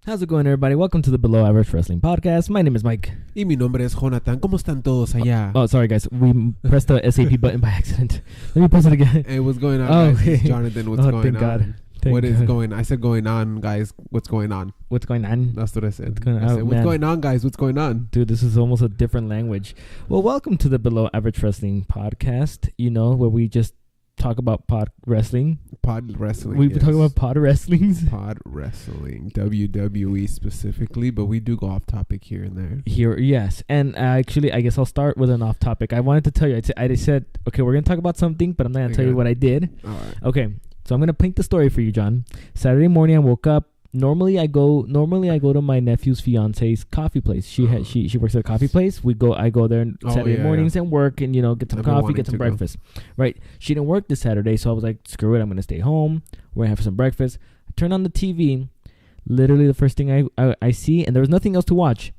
How's it going, everybody? Welcome to the Below Average Wrestling Podcast. My name is Mike. Y mi nombre es Jonathan. ¿Cómo están todos allá? Oh, sorry, guys. We pressed the SAP button by accident. Let me press it again. Hey, what's going on, Oh, guys? okay. It's Jonathan. What's going thank on? God. Thank What is God. going on? I said going on, guys. What's going on? What's going on? That's what I said. going on? I said, Oh, what's man. going on, guys? What's going on? Dude, this is almost a different language. Well, welcome to the Below Average Wrestling Podcast, where we just talk about pod wrestling. Pod wrestling. We've been talking about pod wrestlings. pod wrestling. WWE specifically, but we do go off topic here and there. Here, yes. And actually, I guess I'll start with an off topic. I wanted to tell you, I said, okay, we're going to talk about something, but I'm not going to tell you what I did. All right. Okay, so I'm going to paint the story for you, John. Saturday morning, I woke up. Normally I go to my nephew's fiance's coffee place. She works at a coffee place. I go there on Saturday mornings and work and get some coffee, get some breakfast. Right. She didn't work this Saturday, so I was like, screw it, I'm gonna stay home. We're gonna have some breakfast. I turn on the TV. Literally the first thing I see, and there was nothing else to watch.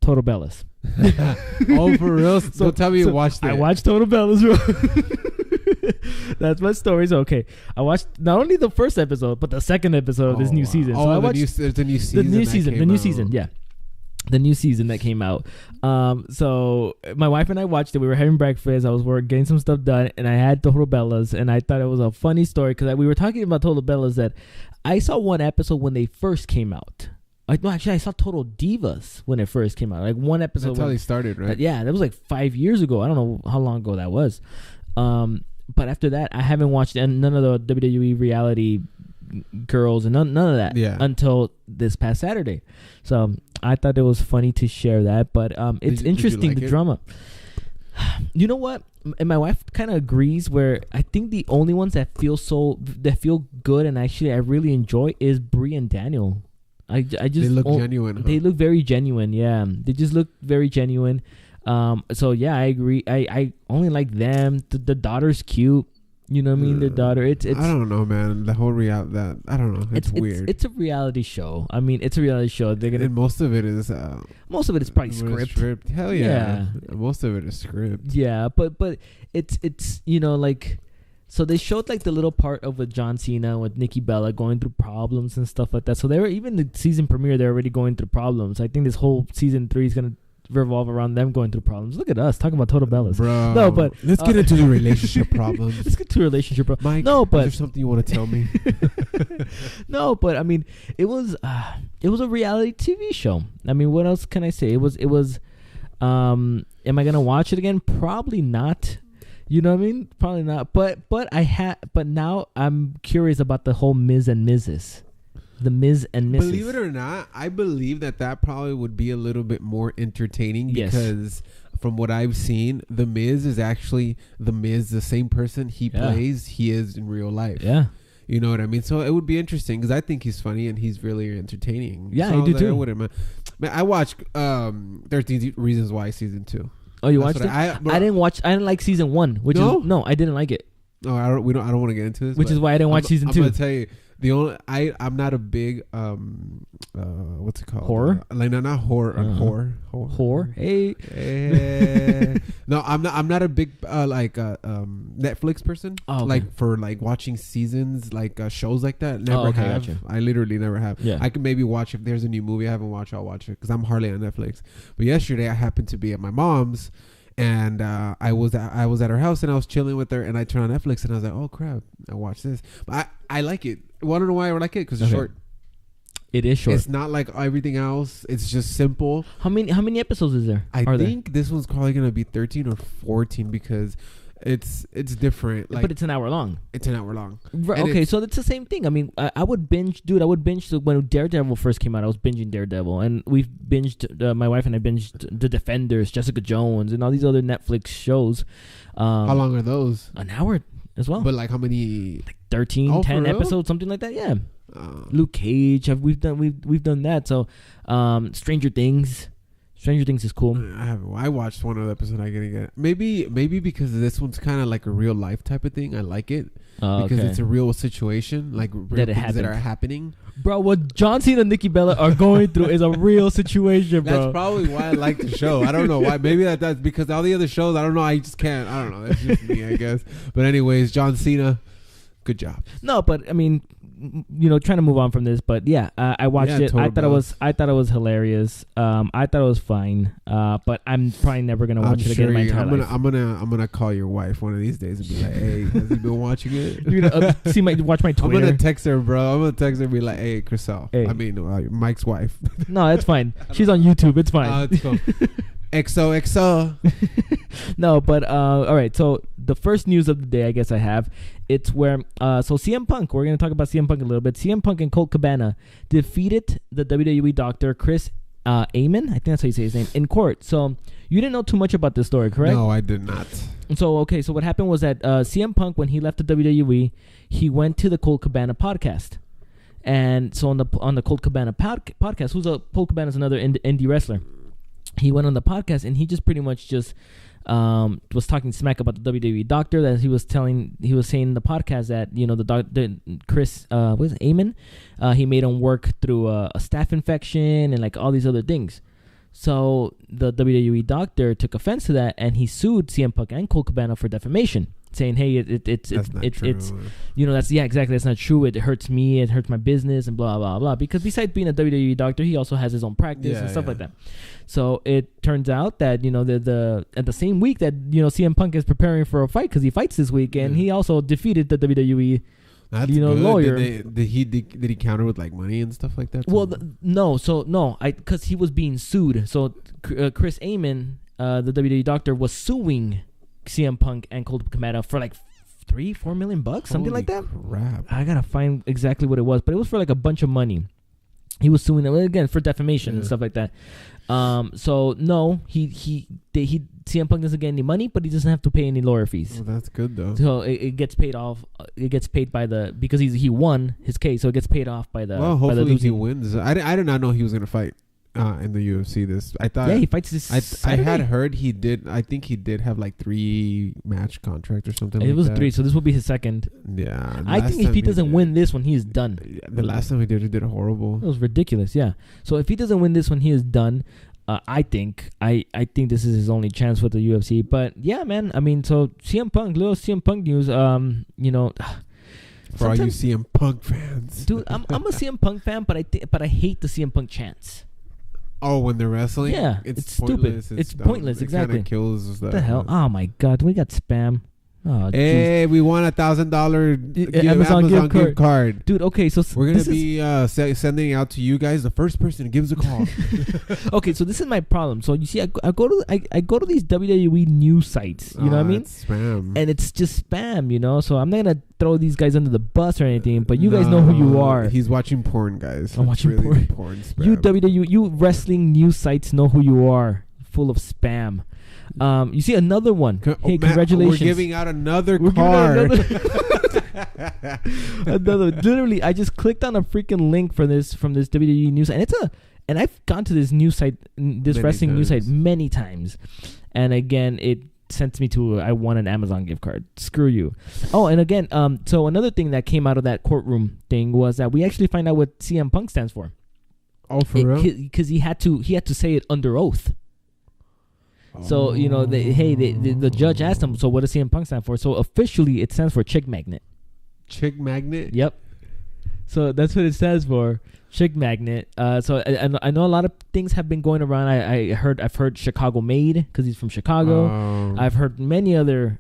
Total Bellas. Oh, for real? So tell me you watched it. I watched Total Bellas, bro. That's my story. So, okay, I watched not only the first episode, but the second episode of this new season. So I watched the new season. The new season that came out. So my wife and I watched it. We were having breakfast. I was getting some stuff done, and I had Total Bellas, and I thought it was a funny story because we were talking about Total Bellas that I saw one episode when they first came out. I saw Total Divas when it first came out. Like one episode. That's how they started, right? Yeah, that was like 5 years ago. I don't know how long ago that was. But after that, I haven't watched none of the WWE reality girls and none of that until this past Saturday. So I thought it was funny to share that. But it's interesting, the drama. You know what? And my wife kind of agrees. Where I think the only ones that feel good and actually I really enjoy is Brie and Daniel. I just they look genuine. Huh? They look very genuine. Yeah, they just look very genuine. So yeah, I agree. I only like them. The daughter's cute. You know what I mean? The daughter. It's. I don't know, man. The whole I don't know. It's weird. It's a reality show. I mean, it's a reality show. They're gonna. And most of it is probably script. Hell yeah. Most of it is script. Yeah, but it's like. So they showed like the little part of with John Cena with Nikki Bella going through problems and stuff like that. So they were even the season premiere. They're already going through problems. I think this whole season 3 is gonna revolve around them going through problems. Look at us talking about Total Bellas, bro. No, but let's get into the relationship problems. Let's get to relationship problems. Mike, no, but is there something you want to tell me? No, but I mean, it was a reality TV show. I mean, what else can I say? It was. Am I gonna watch it again? Probably not. You know what I mean? Probably not. But now I'm curious about the whole Miz and Mrs. The Miz and Mrs. Believe it or not, I believe that probably would be a little bit more entertaining because from what I've seen, the Miz is actually the Miz, the same person he plays, he is in real life. Yeah. You know what I mean? So it would be interesting because I think he's funny and he's really entertaining. Yeah, so I do too. Man, I watched 13 Reasons Why season 2. Oh, you watched it? I didn't watch. I didn't like season 1. I didn't like it. No, I don't want to get into this. Which is why I didn't watch season 2. I'm gonna tell you. I'm not a big what's it called? Horror? Not horror. Horror? Hey. No, I'm not a big Netflix person. Oh, okay. Like for like watching seasons, like shows like that. Never have. Gotcha. I literally never have. Yeah. I can maybe watch if there's a new movie I haven't watched. I'll watch it because I'm hardly on Netflix. But yesterday I happened to be at my mom's. And I was at her house and I was chilling with her and I turned on Netflix and I was like, oh crap, I watched this. But I like it. Want to know why I like it? Because it's short. It is short. It's not like everything else. It's just simple. How many episodes is there? I think this one's probably gonna be 13 or 14 because it's different. But it's an hour long. It's an hour long. Right, okay, so it's the same thing. I mean, I would binge, dude. I would binge when Daredevil first came out. I was binging Daredevil, and we've binged. My wife and I binged The Defenders, Jessica Jones, and all these other Netflix shows. How long are those? An hour as well. But like how many? Like 13, 10 episodes, something like that. Yeah. Luke Cage. We've done that. So, Stranger Things is cool. I watched one of the episodes. I didn't get it. Maybe because this one's kind of like a real life type of thing. I like it because it's a real situation, like real things that are happening. Bro, what John Cena and Nikki Bella are going through is a real situation, bro. That's probably why I like the show. I don't know why. Maybe that's because all the other shows, I don't know. I just can't. I don't know. That's just me, I guess. But anyways, John Cena, good job. No, but I mean, trying to move on from this, but yeah, I watched it. I thought it was hilarious. I thought it was fine. But I'm probably never gonna watch it again in my entire life. I'm gonna call your wife one of these days and be like, hey, has he been watching it? You're gonna watch my Twitter. I'm gonna text her, bro. I'm gonna text her and be like, hey, Chriselle. Hey. I mean, Mike's wife. No, it's fine. She's on YouTube. It's fine. It's cool. XOXO. No, but all right. So the first news of the day, I guess I have, it's where so CM Punk. We're gonna talk about CM Punk a little bit. CM Punk and Colt Cabana defeated the WWE Doctor Chris Amon. I think that's how you say his name, in court. So you didn't know too much about this story, correct? No, I did not. So okay. So what happened was that CM Punk, when he left the WWE, he went to the Colt Cabana podcast. And so on the Colt Cabana podcast, Colt Cabana is another indie wrestler. He went on the podcast and he just pretty much just was talking smack about the WWE Doctor. That he was saying in the podcast that the Chris what is it, Amon, he made him work through a staph infection and like all these other things. So the WWE Doctor took offense to that and he sued CM Punk and Colt Cabana for defamation, saying, hey, it's that's exactly, that's not true. It hurts me, it hurts my business, and blah blah blah. Because besides being a WWE Doctor, he also has his own practice and stuff like that. So it turns out that at the same week that CM Punk is preparing for a fight, because he fights this week, and he also defeated the WWE lawyer. Did he counter with like money and stuff like that? Well, because he was being sued. So Chris Amon, the WWE Doctor, was suing CM Punk and Colt Cabana for like $3-4 million, something like that. Crap. I gotta find exactly what it was, but it was for like a bunch of money. He was suing them again for defamation and stuff like that. So no, CM Punk doesn't get any money, but he doesn't have to pay any lawyer fees. Well, that's good though. So it gets paid off. It gets paid by because he won his case, so it gets paid off by the. Well, hopefully he wins. I did not know he was gonna fight in the UFC. I thought. Yeah, he fights this. I had heard he did. I think he did have like 3 match contract or something. It was 3, so this will be his second. Yeah, I think if he doesn't win this one, he is done. The last time he did horrible. It was ridiculous. Yeah. So if he doesn't win this one, he is done. I think this is his only chance with the UFC. But yeah, man. I mean, so little CM Punk news. For all you CM Punk fans, dude, I'm a CM Punk fan, but I hate the CM Punk chants. Oh, when they're wrestling? Yeah, it's stupid. It's pointless. Exactly. It kills what the hell? Oh my god, we got spam. Oh, hey, we won $1,000 Amazon gift card, dude. Okay, so we're gonna be sending it out to you guys. The first person who gives a call. Okay, so this is my problem. So you see, I go to these WWE news sites. You know what I mean? It's spam, and it's just spam. So I'm not gonna throw these guys under the bus or anything. But you guys know who you are. He's watching porn, guys. I'm watching porn. Spam. You wrestling news sites know who you are. Full of spam. You see another one. Hey, congratulations! We're giving out another card. Literally, I just clicked on a freaking link from this WWE news, and I've gone to this news site, wrestling news site many times, and again, it sent me to I won an Amazon gift card. Screw you. Oh, and again, so another thing that came out of that courtroom thing was that we actually find out what CM Punk stands for. Oh, for real? Because he had to say it under oath. So, the judge asked him, so what does CM Punk stand for? So, officially, it stands for Chick Magnet. Chick Magnet? Yep. So, that's what it stands for, Chick Magnet. So, I know a lot of things have been going around. I've heard Chicago Made, because he's from Chicago. Oh. I've heard many other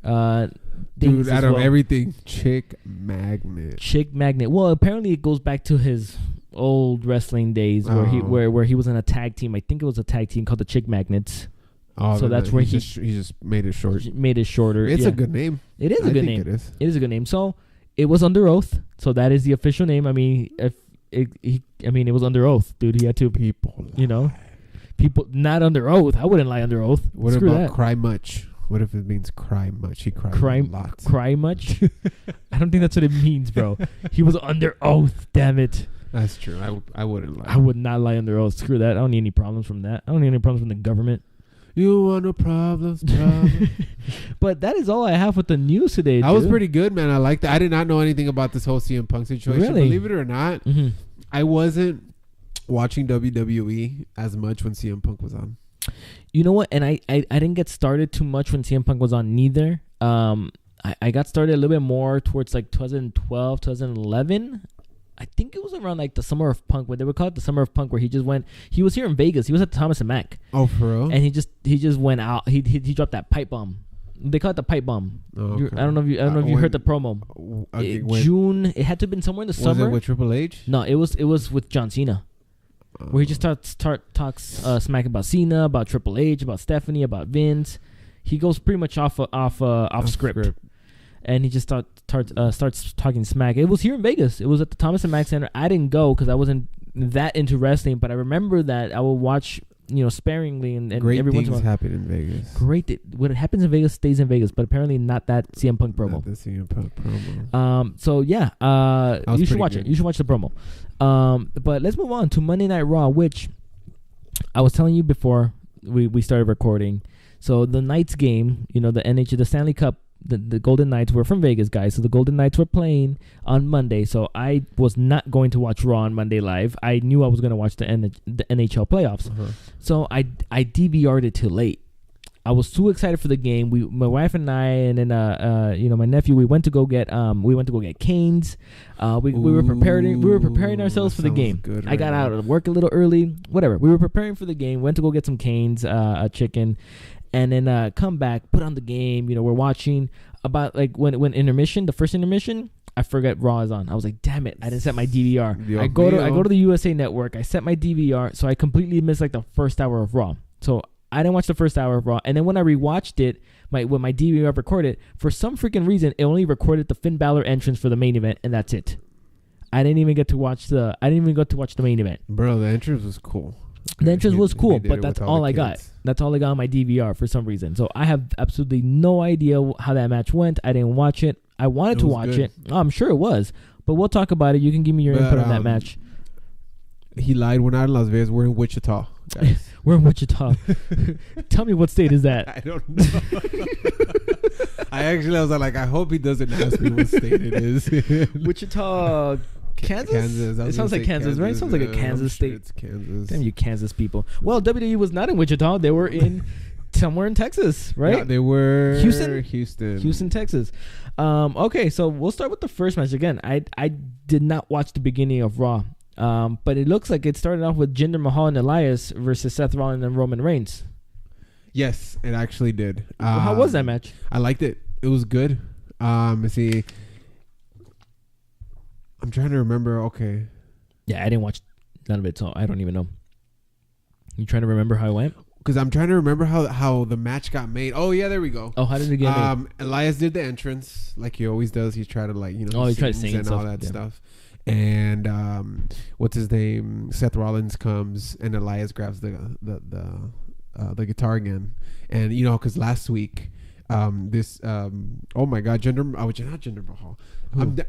things. Dude, out of everything, Chick Magnet. Chick Magnet. Well, apparently, it goes back to his old wrestling days where he was in a tag team. I think it was a tag team called the Chick Magnets. Oh, so that's where he just made it short. Made it shorter. It's a good name. It is a good name. It is a good name. So it was under oath. So that is the official name. I mean, it was under oath, dude. He had to people not under oath. I wouldn't lie under oath. What Screw about that. Cry much? What if it means cry much? He cried lots. Cry much? I don't think that's what it means, bro. He was under oath. Damn it. That's true. I wouldn't lie. I would not lie under oath. Screw that. I don't need any problems from that. I don't need any problems from the government. You want no problems. But that is all I have with the news today. That was pretty good, man. I liked that. I did not know anything about this whole CM Punk situation. Really? Believe it or not, I wasn't watching WWE as much when CM Punk was on. You know what? And I didn't get started too much when CM Punk was on neither. I got started a little bit more towards like 2012, 2011. I think it was around like the Summer of Punk, where they would call it the Summer of Punk, where he just went. He was here in Vegas. He was at Thomas and Mack. Oh, for real? And he just went out. He dropped that pipe bomb. They call it the pipe bomb. Oh, okay. I don't know if you heard the promo. June. It had to have been somewhere in the summer. Was it with Triple H? No, it was with John Cena. Where he just talks smack about Cena, about Triple H, about Stephanie, about Vince. He goes pretty much off script. And he just starts talking smack. It was here in Vegas. It was at the Thomas and Mack Center. I didn't go because I wasn't that into wrestling, but I remember that I would watch, sparingly, and great every once things in a while. happen in Vegas. What happens in Vegas stays in Vegas, but apparently not that CM Punk promo. Not the CM Punk promo. So yeah, you should watch it. You should watch the promo. But let's move on to Monday Night Raw, which I was telling you before we started recording. So the Knights game, the Stanley Cup. The Golden Knights were from Vegas, guys. So the Golden Knights were playing on Monday. So I was not going to watch Raw on Monday live. I knew I was going to watch the NHL playoffs. Uh-huh. So I DVR'd it too late. I was too excited for the game. My wife and I, and then my nephew, we went to go get canes. We were preparing ourselves for the game. Good, I got out of work a little early. Whatever. We were preparing for the game. Went to go get some canes, a chicken. And then come back, put on the game. We're watching about like when intermission, the first intermission, I forget Raw is on. I was like, damn it, I didn't set my DVR. I go to the USA Network. I set my DVR, so I completely missed like the first hour of Raw. So I didn't watch the first hour of Raw. And then when I rewatched it, when my DVR recorded, for some freaking reason, it only recorded the Finn Balor entrance for the main event, and that's it. I didn't even get to watch the main event. Bro, the entrance was cool. The entrance was cool, but that's all I got. That's all I got on my DVR for some reason. So I have absolutely no idea how that match went. I didn't watch it. I wanted to watch it. Oh, I'm sure it was. But we'll talk about it. You can give me your input on that match. He lied. We're not in Las Vegas. We're in Wichita, guys. We're in Wichita. Tell me what state is that. I don't know. I was like, I hope he doesn't ask me what state it is. Wichita... Kansas? It sounds like Kansas, right? It sounds like a Kansas state. It's Kansas. Damn you Kansas people. Well, WWE was not in Wichita. They were in somewhere in Texas, right? Yeah, they were Houston, Texas. Okay, so we'll start with the first match. Again, I did not watch the beginning of Raw. But it looks like it started off with Jinder Mahal and Elias versus Seth Rollins and Roman Reigns. Yes, it actually did. How was that match? I liked it. It was good. Let's see. I'm trying to remember. Okay. Yeah, I didn't watch none of it, so I don't even know. You trying to remember how it went? Because I'm trying to remember how the match got made. Oh, yeah, there we go. Oh, how did it get made? Elias did the entrance like he always does. He tried to he tried to sing and all that stuff. And what's his name? Seth Rollins comes and Elias grabs the guitar again. And because last week oh my God, not Jinder Mahal.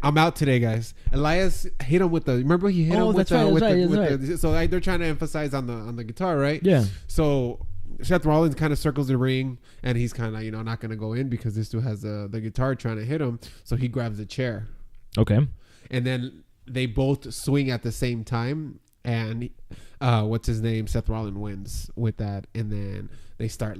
I'm out today, guys. Elias hit him with remember he hit him with the so they're trying to emphasize on the guitar, right? Yeah. So Seth Rollins kind of circles the ring and he's kind of not going to go in because this dude has the guitar trying to hit him. So he grabs a chair. Okay. And then they both swing at the same time and what's his name? Seth Rollins wins with that, and then they start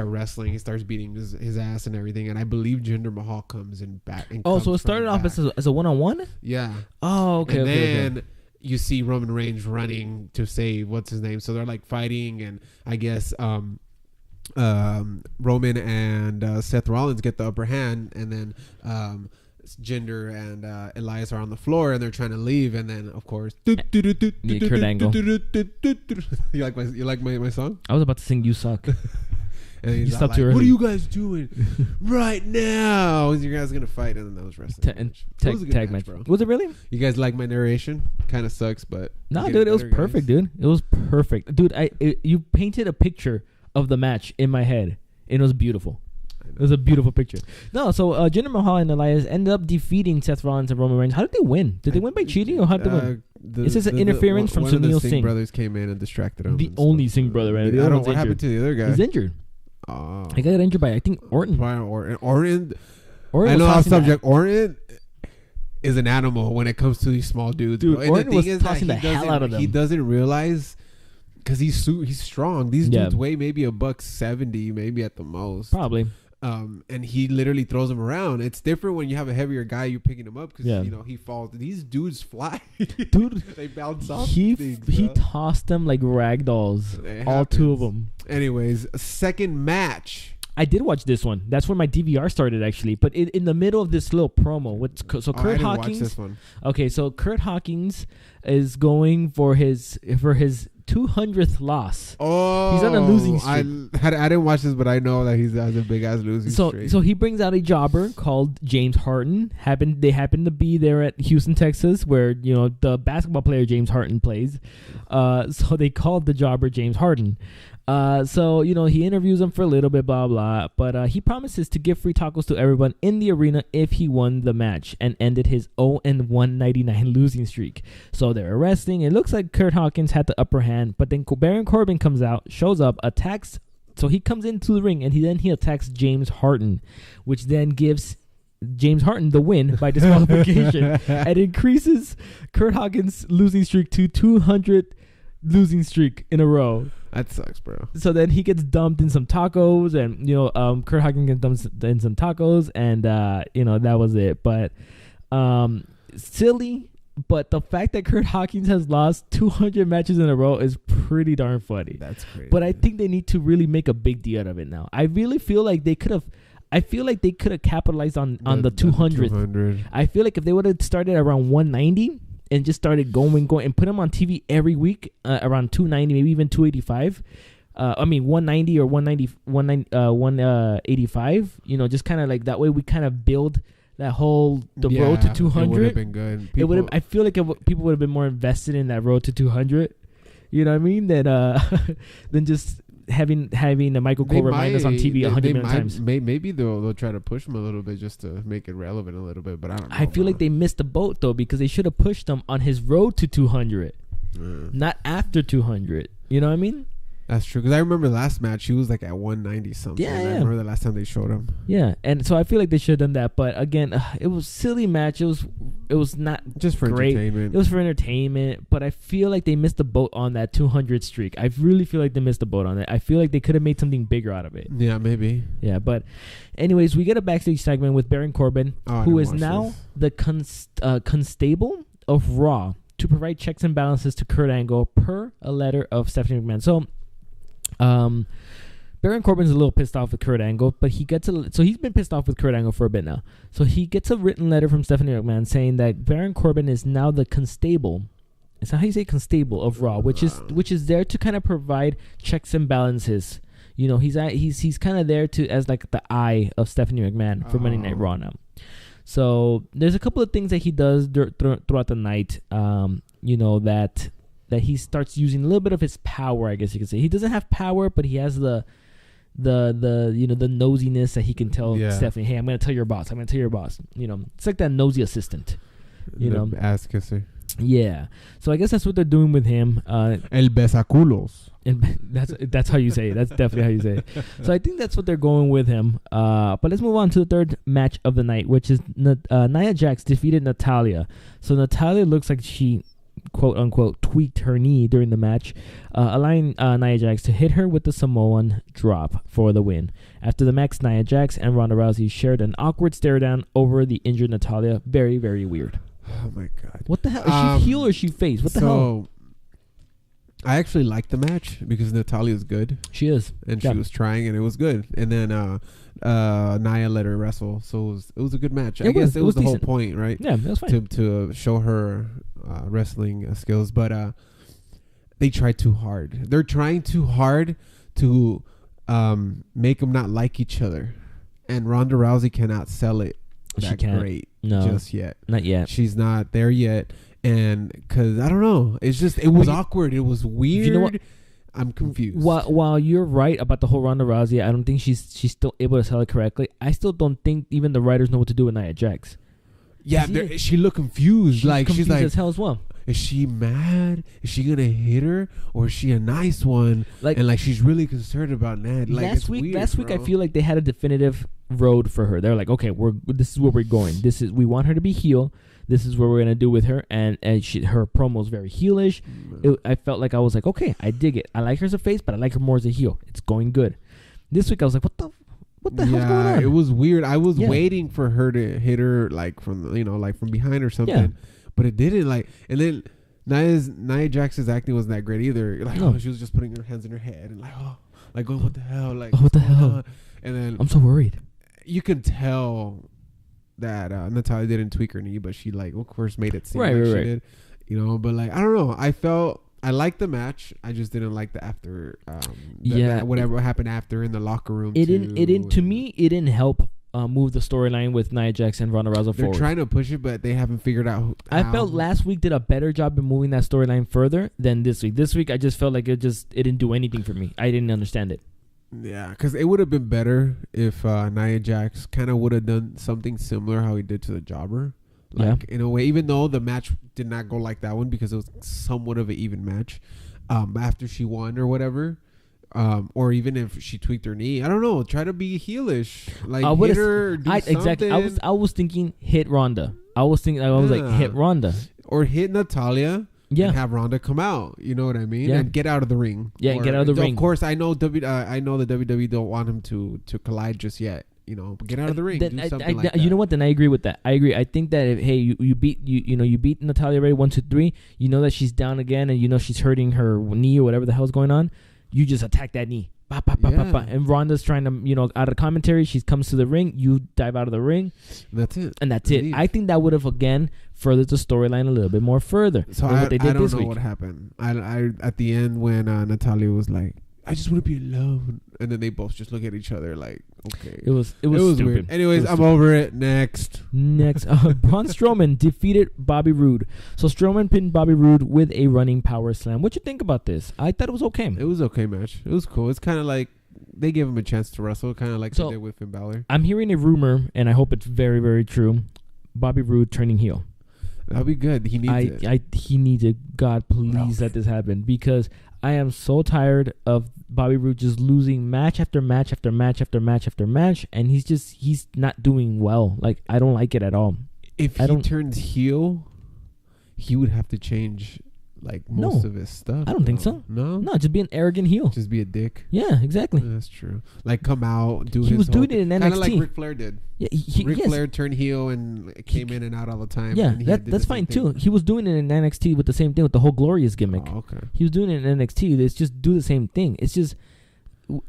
wrestling. He starts beating his ass and everything, and I believe Jinder Mahal comes in back. So it started off as a 1-on-1. Yeah. Oh, okay. And then you see Roman Reigns running to save what's his name. So they're fighting, and I guess Roman and Seth Rollins get the upper hand, and then Jinder and Elias are on the floor and they're trying to leave, and then of course Kurt Angle. You like my song? I was about to sing "You Suck." And he's what are you guys doing right now? You guys gonna fight? And then that was wrestling. Tag match, bro. Was it really? You guys like my narration? Kind of sucks, but dude, it was perfect, dude. It was perfect, dude. You painted a picture of the match in my head, and it was beautiful. It was a beautiful picture. No, so Jinder Mahal and Elias ended up defeating Seth Rollins and Roman Reigns. How did they win? Did they win by cheating, or how did they win? It says an interference from Sunil Singh. Brothers came in and distracted him. The only Singh brother, right? What happened to the other guy? He's injured. He got injured by, I think, Orton. Orton. I know how subject. Orton is an animal when it comes to these small dudes. Dude, Orton was tossing the hell out of them. He doesn't realize, because he's strong. These dudes weigh maybe $170, maybe at the most. Probably. And he literally throws him around. It's different when you have a heavier guy, you're picking him up because he falls. These dudes fly, dude. They bounce off. He tossed them like rag dolls. All two of them. Anyways, second match. I did watch this one. That's when my DVR started, actually. But in the middle of this little promo, Kurt Hawkins. Watch this one. Okay, so Kurt Hawkins is going for his 200th loss. Oh, he's on a losing streak. I didn't watch this, but I know that he's has a big ass losing streak. So he brings out a jobber called James Harden. They happen to be there at Houston, Texas, where the basketball player James Harden plays. So they called the jobber James Harden. So he interviews him for a little bit, blah blah, but he promises to give free tacos to everyone in the arena if he won the match and ended his 0-199 losing streak. So they're wrestling. It looks like Kurt Hawkins had the upper hand, but then Baron Corbin comes out, shows up, attacks. So he comes into the ring and he attacks James Harden, which then gives James Harden the win by disqualification and increases Kurt Hawkins' losing streak to 200 losing streak in a row. That sucks, bro. So then he gets dumped in some tacos, and Kurt Hawkins gets dumped in some tacos, and that was it. But silly. But the fact that Kurt Hawkins has lost 200 matches in a row is pretty darn funny. That's crazy. But I think they need to really make a big deal out of it now. I really feel like they could have. I feel like they could have capitalized on the 200th. I feel like if they would have started around 190. And just started going, and put him on TV every week around 290, maybe even 285. 190 or 185. Just kind of like that way we kind of build that whole road to 200. It would have been good. I feel like people would have been more invested in that road to 200. You know what I mean? Than just having a Michael Cole remind us on TV 100 million times. Maybe they'll try to push him a little bit just to make it relevant a little bit, but I don't know. I feel like they missed the boat though, because they should have pushed him on his road to 200, not after 200. You know what I mean? That's true, because I remember last match he was like at 190 something. Yeah, I remember the last time they showed him. Yeah, and so I feel like they should have done that, but again, it was a silly match. It was not just for great. Entertainment. It was for entertainment, but I feel like they missed the boat on that 200 streak. I really feel like they missed the boat on it. I feel like they could have made something bigger out of it. Yeah, maybe. Yeah, but anyways, we get a backstage segment with Baron Corbin, who is now the constable of Raw, to provide checks and balances to Kurt Angle per a letter of Stephanie McMahon. So Baron Corbin's a little pissed off with Kurt Angle, but he's been pissed off with Kurt Angle for a bit now. So he gets a written letter from Stephanie McMahon saying that Baron Corbin is now the constable. Is that how you say constable of Raw? Which is there to kind of provide checks and balances. He's kind of there to as like the eye of Stephanie McMahon for Monday Night Raw now. So there's a couple of things that he does throughout the night. That he starts using a little bit of his power, I guess you could say. He doesn't have power, but he has the nosiness that he can tell Stephanie, hey, I'm going to tell your boss. It's like that nosy assistant. Ass kisser. Yeah. So I guess that's what they're doing with him. El besaculos. That's how you say it. That's definitely how you say it. So I think that's what they're going with him. But let's move on to the third match of the night, which is Nia Jax defeated Natalya. So Natalya looks like she, quote unquote, tweaked her knee during the match, allowing Nia Jax to hit her with the Samoan drop for the win. After the match, Nia Jax and Ronda Rousey shared an awkward stare down over the injured Natalya. Very, very weird. Oh my god! What the hell? Is she heel or is she face? What the hell? I actually liked the match because Natalya's good. She is, and she was trying, and it was good. And then Nia let her wrestle, so it was a good match. I guess it was the decent. Whole point, right? Yeah, it was fine to show her wrestling skills, but they tried too hard. They're trying too hard to make them not like each other, and Ronda Rousey cannot sell it that great just yet. Not yet. She's not there yet. And because I don't know, it was awkward. It was weird. You know what? I'm confused. While you're right about the whole Ronda Rousey, I don't think she's still able to sell it correctly. I still don't think even the writers know what to do with Nia Jax. Yeah, she looked confused. She's like as hell as well. Is she mad? Is she gonna hit her, or is she a nice one? And she's really concerned about Ned. Last week, I feel like they had a definitive road for her. They're like, okay, this is where we're going. We want her to be heel. This is what we're gonna do with her, and her promo is very heelish. I felt like I was like, okay, I dig it. I like her as a face, but I like her more as a heel. It's going good. This week I was like, what the What the hell's going on? It was weird. I was waiting for her to hit her like from like from behind or something, but it didn't. Like, and then Nia Jax's acting wasn't that great either. Like, she was just putting her hands in her head and like, what the hell? Like, what the hell? And then I'm so worried. You can tell that Natalya didn't tweak her knee, but she like of course made it seem like she did. But like I don't know. I liked the match. I just didn't like the after. Whatever happened after in the locker room. It didn't. To me, it didn't help move the storyline with Nia Jax and Ronda Rousey forward. They're trying to push it, but they haven't figured out. I felt last week did a better job in moving that storyline further than this week. This week, I just felt like it didn't do anything for me. I didn't understand it. Yeah, because it would have been better if Nia Jax kind of would have done something similar how he did to the Jobber. Like, in a way, even though the match did not go like that one because it was somewhat of an even match after she won or whatever. Or even if she tweaked her knee. I don't know. Try to be heelish. Like, hit her, do something. Exactly. I was thinking hit Ronda. I was like, hit Ronda. Or hit Natalya. Yeah. And have Ronda come out. You know what I mean? Yeah. And get out of the ring. Yeah, get out of the ring. Of course, I know the WWE don't want him to collide just yet. But get out of the ring. Do something like that. You know what? Then I agree with that. I agree. I think that if you beat Natalya already 1, 2, 3. You know that she's down again, and she's hurting her knee or whatever the hell's going on. You just attack that knee. Bah, bah, bah, bah, bah. And Ronda's trying to, out of commentary, she comes to the ring. You dive out of the ring. That's it. And that's it. I think that would have, again, furthered the storyline a little bit more further. So I don't know what happened. I at the end when Natalya was like, I just want to be alone. And then they both just look at each other like, okay. It was stupid. Weird. Anyways, I'm over it. Next. Braun Strowman defeated Bobby Roode. So Strowman pinned Bobby Roode with a running power slam. What you think about this? I thought it was okay. It was okay match. It was cool. It's kind of like they gave him a chance to wrestle, kind of like they did with Finn Balor. I'm hearing a rumor, and I hope it's very, very true. Bobby Roode turning heel. That'll be good. He needs it. He needs it. God, please let this happen, because I am so tired of Bobby Roode just losing match after match after match after match after match, and he's not doing well. Like, I don't like it at all. If he turns heel, he would have to change most of his stuff. I don't think so. No, just be an arrogant heel. Just be a dick. Yeah, exactly. That's true. Like, come out, do. He was doing it in NXT, kind of like Ric Flair did. Yeah, Ric Flair turned heel and came in and out all the time. Yeah, that's fine too. He was doing it in NXT with the same thing with the whole Glorious gimmick. Oh, okay. He was doing it in NXT. It's just do the same thing. It's just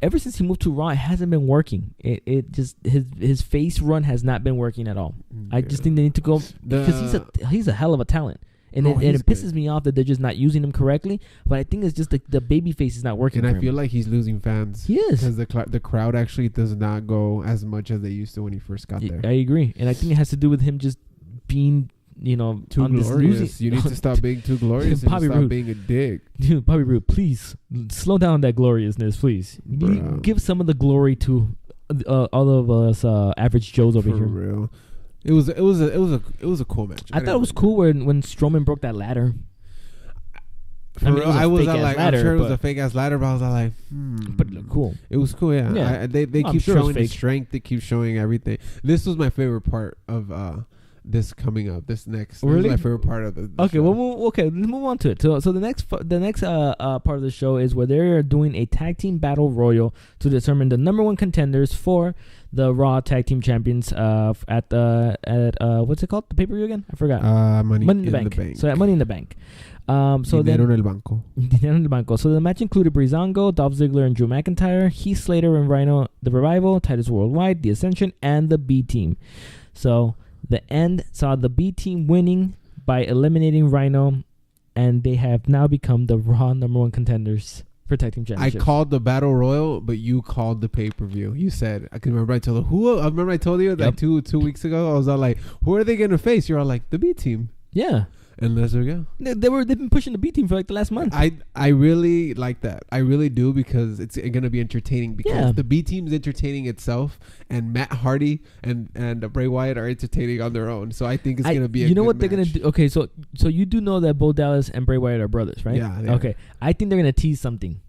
ever since he moved to Raw, it hasn't been working. It just his face run has not been working at all. Yeah. I just think they need to go because he's a hell of a talent. And it pisses me off that they're just not using him correctly. But I think it's just the baby face is not working. And I feel like he's losing fans. He is. Because the crowd actually does not go as much as they used to when he first got there. I agree. And I think it has to do with him just being, too glorious. You need to stop being too glorious and stop being a dick. Dude, Bobby Roode, please slow down that gloriousness, please. Give some of the glory to all of us average Joes over here. For real. It was a cool match. I thought it was cool when Strowman broke that ladder. I was like, I'm sure it was a fake ass ladder, but I was like, But it looked cool. It was cool, yeah. They keep showing the strength. They keep showing everything. This was my favorite part of this coming up. This next, really? This was my favorite part of the okay, show. Let's move on to it. So the next part of the show is where they're doing a tag team battle royal to determine the number one contenders for the Raw Tag Team Champions at what's it called? The pay-per-view again? I forgot. Money in the Bank. So at Money in the Bank. Dinero en el banco. Dinero en el banco. So the match included Breezango, Dolph Ziggler, and Drew McIntyre, Heath Slater and Rhino, The Revival, Titus Worldwide, The Ascension, and the B Team. So the end saw the B Team winning by eliminating Rhino, and they have now become the Raw number one contenders for Tag Team Championships. I called the Battle Royal, but you called the pay-per-view. You said, I can remember I told you, I remember I told you that 2 weeks ago, I was all like, who are they going to face? You're all like, the B Team. Yeah. And there we go. They've been pushing the B Team for like the last month. I really like that. I really do, because it's going to be entertaining. Because the B Team's entertaining itself, and Matt Hardy and Bray Wyatt are entertaining on their own. So I think it's going to be a good match. You know what they're going to do? Okay, so you do know that Bo Dallas and Bray Wyatt are brothers, right? Yeah. Okay. I think they're going to tease something.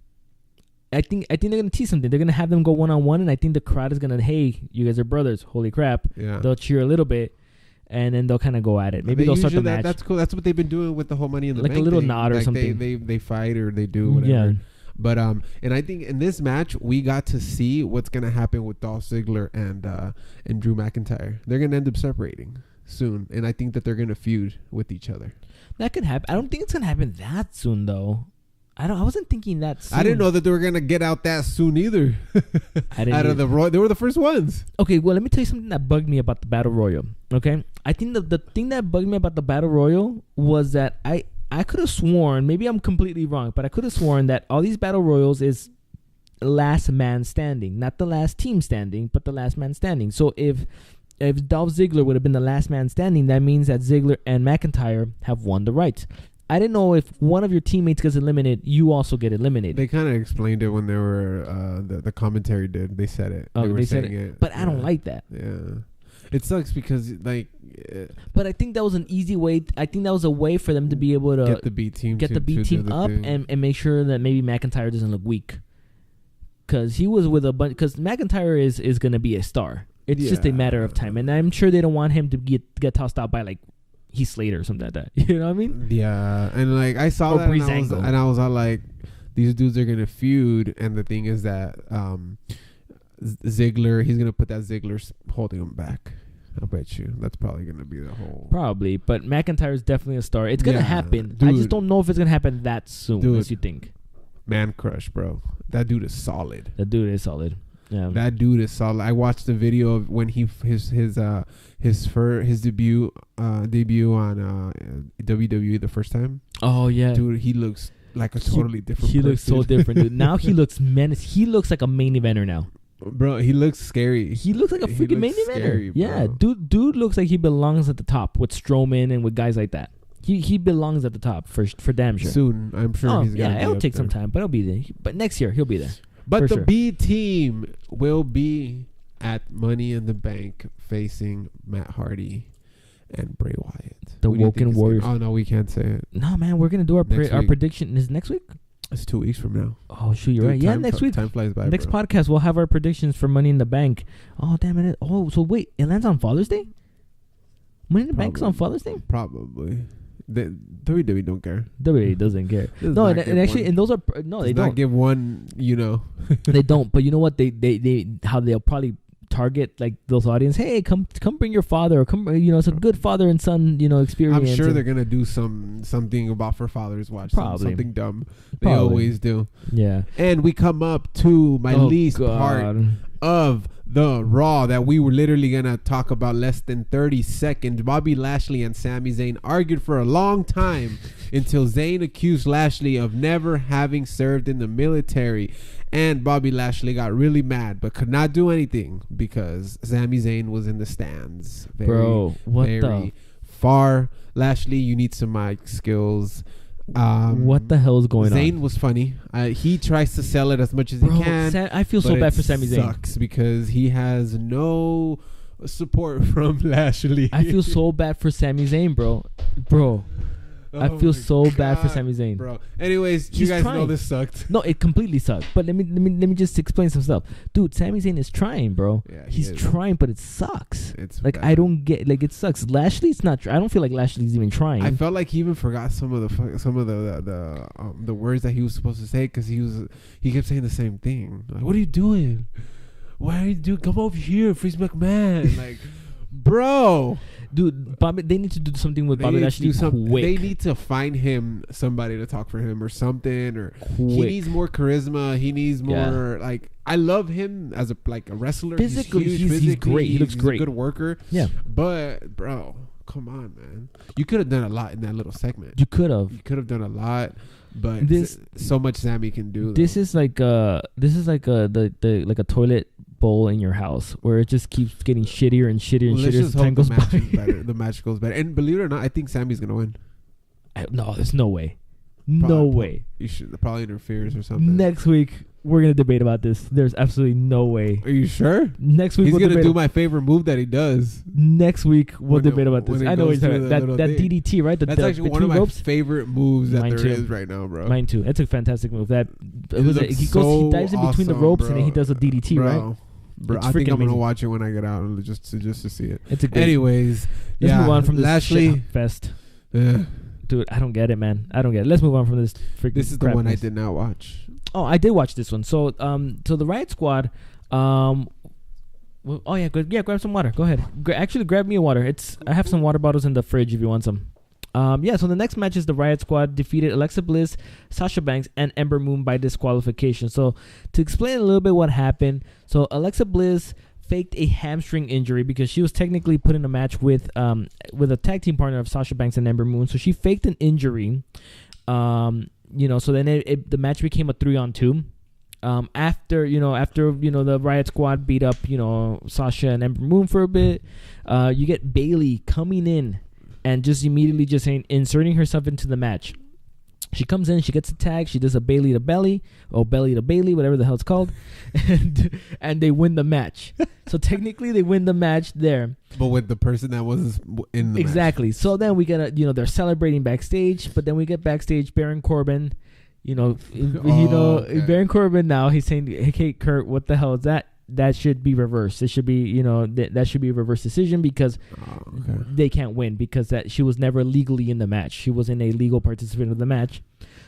I think they're going to tease something. They're going to have them go one-on-one, and I think the crowd is going to, hey, you guys are brothers. Holy crap. Yeah. They'll cheer a little bit. And then they'll kind of go at it. Maybe they'll start the match. That's cool. That's what they've been doing with the whole Money in the Bank. Like a little nod or something. They fight or they do whatever. Yeah. But and I think in this match we got to see what's gonna happen with Dolph Ziggler and Drew McIntyre. They're gonna end up separating soon, and I think that they're gonna feud with each other. That could happen. I don't think it's gonna happen that soon, though. I wasn't thinking that soon. I didn't know that they were gonna get out that soon either. Out of the Royal, they were the first ones. Okay, well, let me tell you something that bugged me about the Battle Royal. Okay, I think the thing that bugged me about the Battle Royal was that I could have sworn, maybe I'm completely wrong, but I could have sworn that all these Battle Royals is last man standing, not the last team standing, but the last man standing. So if Dolph Ziggler would have been the last man standing, that means that Ziggler and McIntyre have won the rights. I didn't know if one of your teammates gets eliminated, you also get eliminated. They kind of explained it when they were the commentary did. They said it. Oh, they said it. But I don't like that. Yeah, it sucks because like. But I think that was an easy way. I think that was a way for them to be able to get the B team up and make sure that maybe McIntyre doesn't look weak. Because he was with a bunch. Because McIntyre is going to be a star. It's just a matter of time, and I'm sure they don't want him to get tossed out by like Heath Slater or something like that. You know what I mean? Yeah, and like I saw that, and I was all like, these dudes are gonna feud, and the thing is that Ziggler, he's gonna put that Ziggler holding him back. I'll bet you that's probably gonna be the whole. Probably, but McIntyre is definitely a star. It's gonna happen. Dude, I just don't know if it's gonna happen that soon as you think. Man crush, bro. That dude is solid. Yeah. That dude is solid. I watched the video of when his debut on WWE the first time. Oh yeah, dude, he looks like a totally different. He looks so different, dude. Now he looks menace. He looks like a main eventer now. Bro, he looks scary. He looks like a freaking main eventer. Yeah, dude looks like he belongs at the top with Strowman and with guys like that. He belongs at the top for damn sure. Soon, I'm sure. He's gonna it'll take some time, but he'll be there. But next year he'll be there. But the B team will be at Money in the Bank facing Matt Hardy and Bray Wyatt. The Woken Warriors. Oh no, we can't say it. No, man, we're gonna do our prediction. Is next week? It's 2 weeks from now. Oh shoot, you're right. Yeah, next week. Time flies by. Next podcast, we'll have our predictions for Money in the Bank. Oh damn it! Oh, so wait, it lands on Father's Day. Money in the Bank's on Father's Day. Probably. WWE don't care. WWE doesn't care. No, and actually, and those are they don't give one. You know, they don't. But you know what? They how they'll probably target like those audience. Hey, come bring your father. Or come, it's a good father and son experience. I'm sure they're gonna do something about for fathers watch. Probably something dumb. They always do. Yeah. And we come up to my least part of the Raw that we were literally gonna talk about less than 30 seconds. Bobby Lashley and Sami Zayn argued for a long time until Zayn accused Lashley of never having served in the military, and Bobby Lashley got really mad but could not do anything because Sami Zayn was in the stands. Very far. Lashley, you need some mic skills. What the hell is going on? Zayn was funny. He tries to sell it as much as he can. I feel so bad for Sami Zayn. Sucks because he has no support from Lashley. I feel so bad for Sami Zayn, bro. I feel so bad for Sami Zayn, bro. Anyways, you guys know this sucked. No, it completely sucked. But let me just explain some stuff, dude. Sami Zayn is trying, bro. Yeah, he's trying, but it sucks. It's like bad. I don't get it sucks. Lashley's not. I don't feel like Lashley's even trying. I felt like he even forgot some of the words that he was supposed to say because he kept saying the same thing. Like, what are you doing? Why are you doing? Come over here, Freeze McMahon. Like, bro. Dude, they need to do something with Bobby Lashley quick. They need to find him somebody to talk for him or something. Or he needs more charisma. He needs more like. I love him as a wrestler. Physically, he's great. He looks great. He's a good worker. Yeah, but bro, come on, man. You could have done a lot in that little segment. You could have done a lot. But so much Sami can do. This is like a toilet bowl in your house where it just keeps getting shittier and shittier and shittier as time goes by. The match goes better. And believe it or not, I think Sami's gonna win. No, there's no way. No way. You should probably interferes or something. Next week we're gonna debate about this. There's absolutely no way. Are you sure? Next week he's gonna do my favorite move that he does. Next week we'll debate about this. I know what you're talking about. That DDT, right? That's actually one of my favorite moves that there is right now, bro. Mine too. That's a fantastic move. He dives in between the ropes and then he does a DDT, right? Bro, I think I'm gonna watch it when I get out just to see it. It's a great. Anyways, let's move on from this Lashley fest. Dude, I don't get it, man. I don't get it. Let's move on from this freaking. This is the one I did not watch. Oh, I did watch this one. So so the Riot Squad. Grab some water. Go ahead. Actually, grab me a water. I have some water bottles in the fridge if you want some. So the next match is the Riot Squad defeated Alexa Bliss, Sasha Banks, and Ember Moon by disqualification. So to explain a little bit what happened, so Alexa Bliss faked a hamstring injury because she was technically put in a match with a tag team partner of Sasha Banks and Ember Moon. So she faked an injury. So then the match became a 3-on-2. After the Riot Squad beat up Sasha and Ember Moon for a bit, you get Bayley coming in and just immediately just inserting herself into the match. She comes in, she gets a tag, she does a Bayley to belly, or belly to Bayley, whatever the hell it's called, and they win the match. So technically they win the match there. But with the person that was in the exactly. match. So then we get they're celebrating backstage, but then we get backstage Baron Corbin. Baron Corbin now he's saying, "Hey Kurt, what the hell is that? That should be reversed. It should be, that should be a reverse decision because they can't win because that she was never legally in the match. She wasn't a legal participant of the match."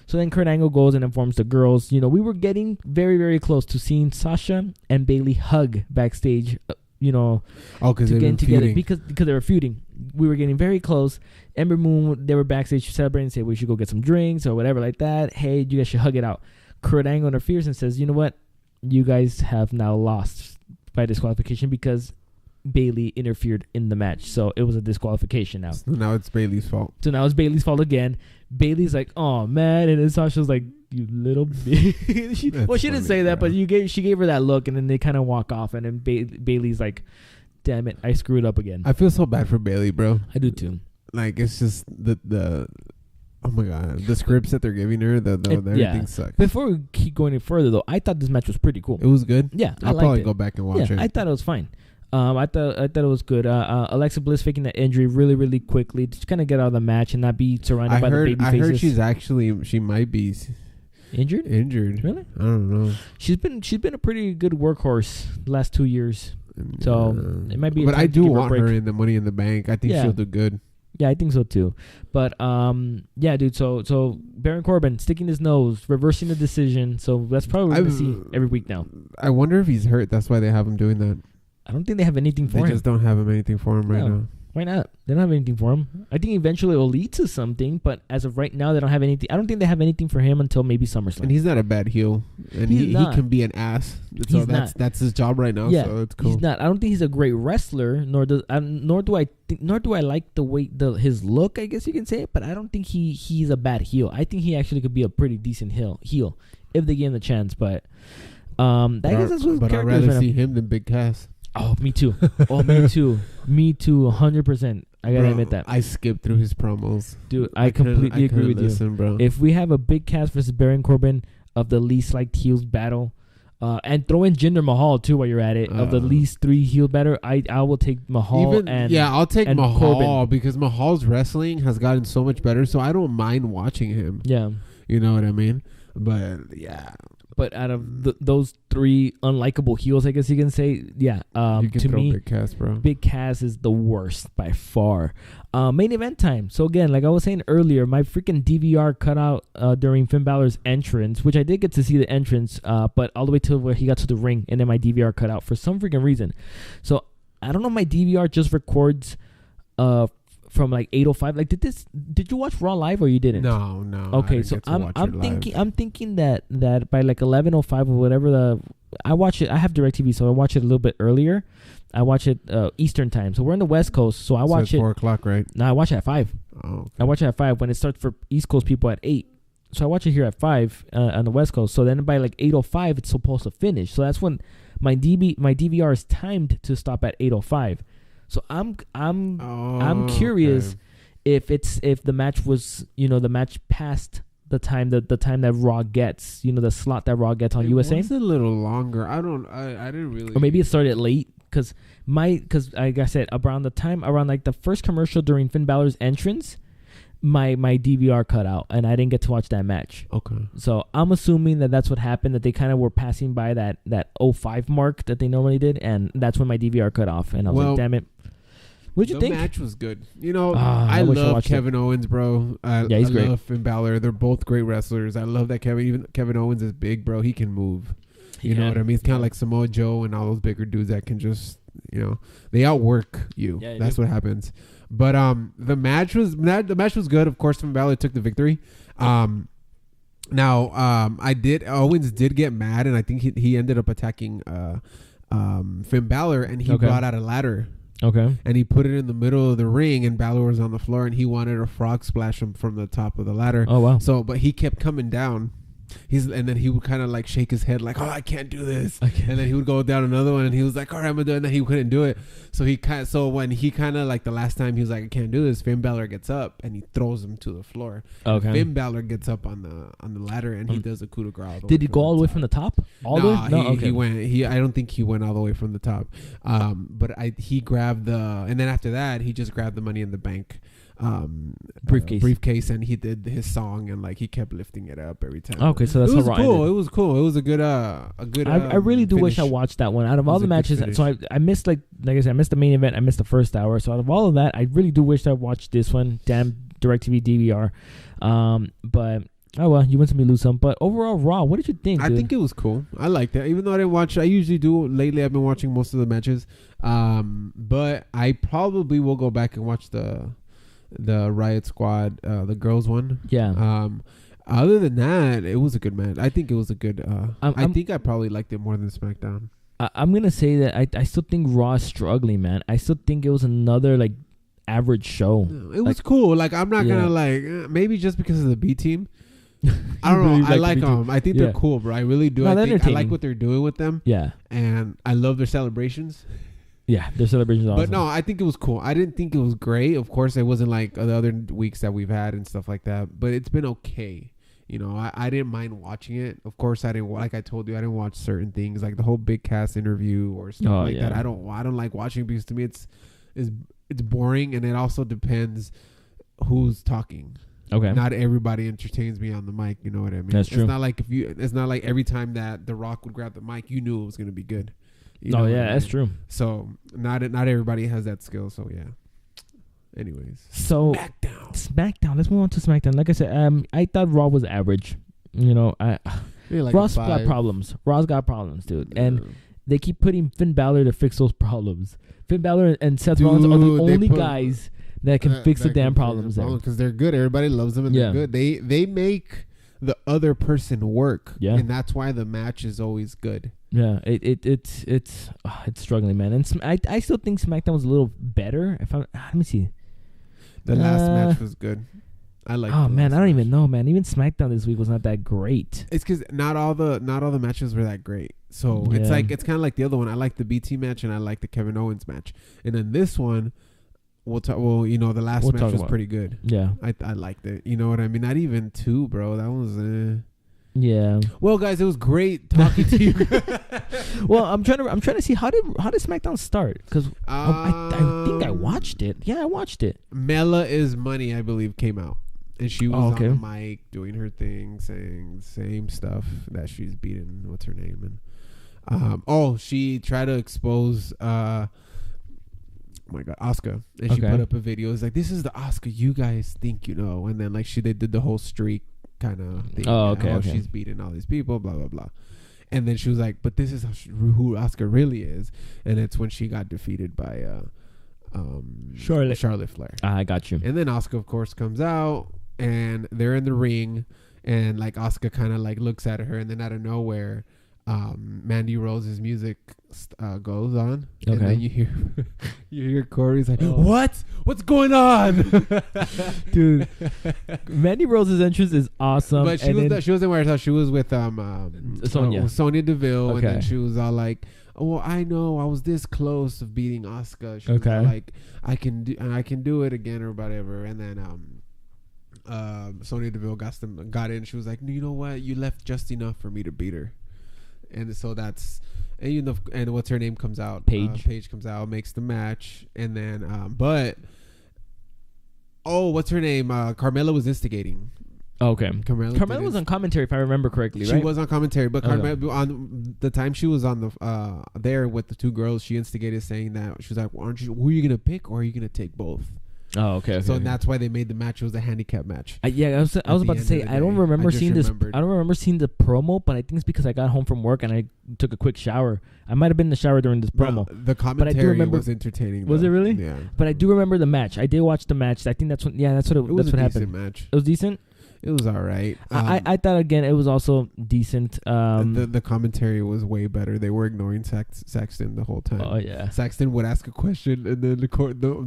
So then Kurt Angle goes and informs the girls. We were getting very, very close to seeing Sasha and Bayley hug backstage. Because they were feuding. Because they were feuding. We were getting very close. Ember Moon, they were backstage celebrating, say we should go get some drinks or whatever like that. Hey, you guys should hug it out. Kurt Angle interferes and says, "You know what? You guys have now lost by disqualification because Bayley interfered in the match." So it was a disqualification now. So now it's Bayley's fault. Again. Bayley's like, "Oh man," and then Sasha's like, "You little bitch." she didn't say that, but she gave her that look, and then they kind of walk off, and then Bayley's like, "Damn it, I screwed up again." I feel so bad for Bayley, bro. I do too. Like it's just the oh my god, the scripts that they're giving her, everything sucks. Before we keep going any further, though, I thought this match was pretty cool. It was good. Yeah, I'll probably go back and watch it. I thought it was fine. I thought it was good. Alexa Bliss faking that injury really, really quickly to kind of get out of the match and not be surrounded by the baby faces. I heard she might be injured. Really? I don't know. She's been a pretty good work's the last 2 years. So it might be. But I do want her in the Money in the Bank. I think she'll do good. Yeah, I think so too. But dude. So Baron Corbin sticking his nose, reversing the decision. So that's probably what we're gonna see every week now. I wonder if he's hurt. That's why they have him doing that. I don't think they have anything for him. They just don't have anything for him right now. Why not? They don't have anything for him. I think eventually it will lead to something, but as of right now, they don't have anything. I don't think they have anything for him until maybe SummerSlam. And he's not a bad heel, and he can be an ass. So that's his job right now. Yeah, so it's cool. He's not. I don't think he's a great wrestler, nor do I like the way his look. I guess you can say it, but I don't think he's a bad heel. I think he actually could be a pretty decent heel if they give him the chance. But I guess that's what. But I'd rather see him than Big Cass. Oh, me too. Me too. 100%. I gotta admit that. I skipped through his promos. Dude, I completely agree with you. Bro. If we have a Big Cass versus Baron Corbin of the least liked heels battle, and throw in Jinder Mahal too while you're at it, of the least 3 heel battle, I will take Mahal I'll take Mahal Corbin. Because Mahal's wrestling has gotten so much better, so I don't mind watching him. Yeah. You know what I mean? But yeah. But out of those 3 unlikable heels, I guess you can say, to me, Big Cass, bro. Big Cass is the worst by far. Main event time. So again, like I was saying earlier, my freaking DVR cut out during Finn Balor's entrance, which I did get to see the entrance, but all the way to where he got to the ring, and then my DVR cut out for some freaking reason. So I don't know, my DVR just records from like 8:05. Like, did you watch Raw live or you didn't? No. Okay, so I'm thinking that by like 11:05 or whatever I watch it. I have DirecTV, so I watch it a little bit earlier. I watch it Eastern time, so we're in the West Coast. So I watch it 4:00, right? No, I watch it at 5. Oh, okay. I watch it at 5 when it starts for East Coast people at 8. So I watch it here at 5 on the West Coast. So then by like 8:05, it's supposed to finish. So that's when my DVR is timed to stop at 8:05. So I'm curious if the match was the match past the time that Raw gets, the slot that Raw gets on USA. It's a little longer. I didn't really. Or maybe it started late because like I said, around like the first commercial during Finn Balor's entrance, my DVR cut out and I didn't get to watch that match. Okay. So I'm assuming that's what happened, that they kind of were passing by that 05 mark that they normally did, and that's when my DVR cut off, and I was like, damn it. What'd you think? The match was good. You know, I love Kevin Owens, bro. He's great. I love Finn Balor. They're both great wrestlers. I love that Kevin Owens is big, bro. He can move. You know what I mean? It's kind of like Samoa Joe and all those bigger dudes that can just, you know, they outwork you. Yeah, that's what happens. But the match was good. Of course, Finn Balor took the victory. Owens did get mad, and I think he ended up attacking Finn Balor, and he brought out a ladder. Okay. And he put it in the middle of the ring, and Balor was on the floor, and he wanted a frog splash him from the top of the ladder. Oh, wow. So, but he kept coming down. And then he would kind of like shake his head like, oh, I can't do this. And then he would go down another one, and he was like, all right, I'm gonna do it. And then he couldn't do it. So when he kind of like the last time he was like, I can't do this, Finn Balor gets up and he throws him to the floor. Okay. Finn Balor gets up on the ladder, and he does a coup de grace. Did he go all the way from the top? All the way? No, he went. I don't think he went all the way from the top. But he grabbed and then after that he just grabbed the Money in the Bank briefcase, and he did his song, and like he kept lifting it up every time. Okay, so that's it was cool. It was cool. It was a good I really do wish I watched that one. Out of all the matches, so I missed like I said, I missed the main event, I missed the first hour. So out of all of that, I really do wish I watched this one. Damn DirecTV DVR. But oh well, you win some, you lose some. But overall, Raw, what did you think? I think it was cool. I liked it, even though I didn't watch. I usually do. Lately, I've been watching most of the matches. But I probably will go back and watch the Riot Squad, the girls one. Yeah. Other than that, it was a good match. I think it was a good. I think I probably liked it more than SmackDown. I'm gonna say that I still think Raw is struggling, man. I still think it was another like average show. It was cool. Like I'm not gonna like maybe just because of the B team. I don't know. I like them. I think they're cool, bro. I really do. I like what they're doing with them. Yeah. And I love their celebrations. Yeah, their celebrations are awesome. But no, I think it was cool. I didn't think it was great. Of course, it wasn't like the other weeks that we've had and stuff like that. But it's been okay. You know, I didn't mind watching it. Of course, I didn't. Like I told you, I didn't watch certain things like the whole Big Cass interview or stuff that. I don't like watching because to me it's boring, and it also depends who's talking. Okay. Not everybody entertains me on the mic. You know what I mean? That's true. It's not like every time that The Rock would grab the mic, you knew it was going to be good. That's true. So not everybody has that skill. So yeah. Anyways, so SmackDown. Let's move on to SmackDown. Like I said, I thought Raw was average. You know, Raw's got problems. Raw's got problems, dude, and they keep putting Finn Balor to fix those problems. Finn Balor and Seth Rollins are the only guys that can fix the damn problems there because they're good. Everybody loves them and they're good. They make the other person work. Yeah, and that's why the match is always good. Yeah, it's struggling, man. And I still think SmackDown was a little better. Let me see. The last match was good. I like. Oh man, I don't even know, man. Even SmackDown this week was not that great. It's because not all the matches were that great. So it's kind of like the other one. I like the BT match and I like the Kevin Owens match. And then this one, the last match was pretty good. Yeah, I liked it. You know what I mean? Not even two, bro. That was. Yeah. Well, guys, it was great talking to you. Well, I'm trying to see how did SmackDown start? Because I think I watched it. Yeah, I watched it. Mela is Money, I believe, came out, and she was on the mic doing her thing, saying the same stuff that she's beating. What's her name? And she tried to expose. Oh my God, Asuka, and she put up a video. It's like, this is the Asuka you guys think you know, and then like they did the whole streak kind of thing. Okay. She's beating all these people, blah blah blah, and then she was like, "But this is who Asuka really is," and it's when she got defeated by Charlotte Flair. I got you. And then Asuka, of course, comes out, and they're in the ring, and like Asuka kind of like looks at her, and then out of nowhere, Mandy Rose's music goes on, and then you hear Corey's like, what's going on? Dude, Mandy Rose's entrance is awesome. But she wasn't where I thought she was with Sonya Deville, and then she was all like, "Oh, I know, I was this close of beating Asuka." She was like, I can do it again or whatever. And then Sonya Deville got in. She was like, "You know what? You left just enough for me to beat her." And so that's, and what's her name comes out. Paige comes out, makes the match, and then what's her name? Carmella was instigating. Oh, okay. Carmella was on commentary, if I remember correctly, right? She was on commentary, but Carmella, on the time she was on the there with the two girls, she instigated saying that she was like, "Who are you gonna pick, or are you gonna take both?" Oh, okay. So that's why they made the match. It was a handicap match. I was about to say I don't remember seeing this. I don't remember seeing the promo, but I think it's because I got home from work and I took a quick shower. I might have been in the shower during this promo. The commentary was entertaining. Was it really? Yeah. But I do remember the match. I did watch the match. I think that's what. Yeah, that's what. That's what happened. Match. It was decent. It was all right. I thought, again, it was also decent. The commentary was way better. They were ignoring Saxton the whole time. Oh, yeah. Saxton would ask a question, and then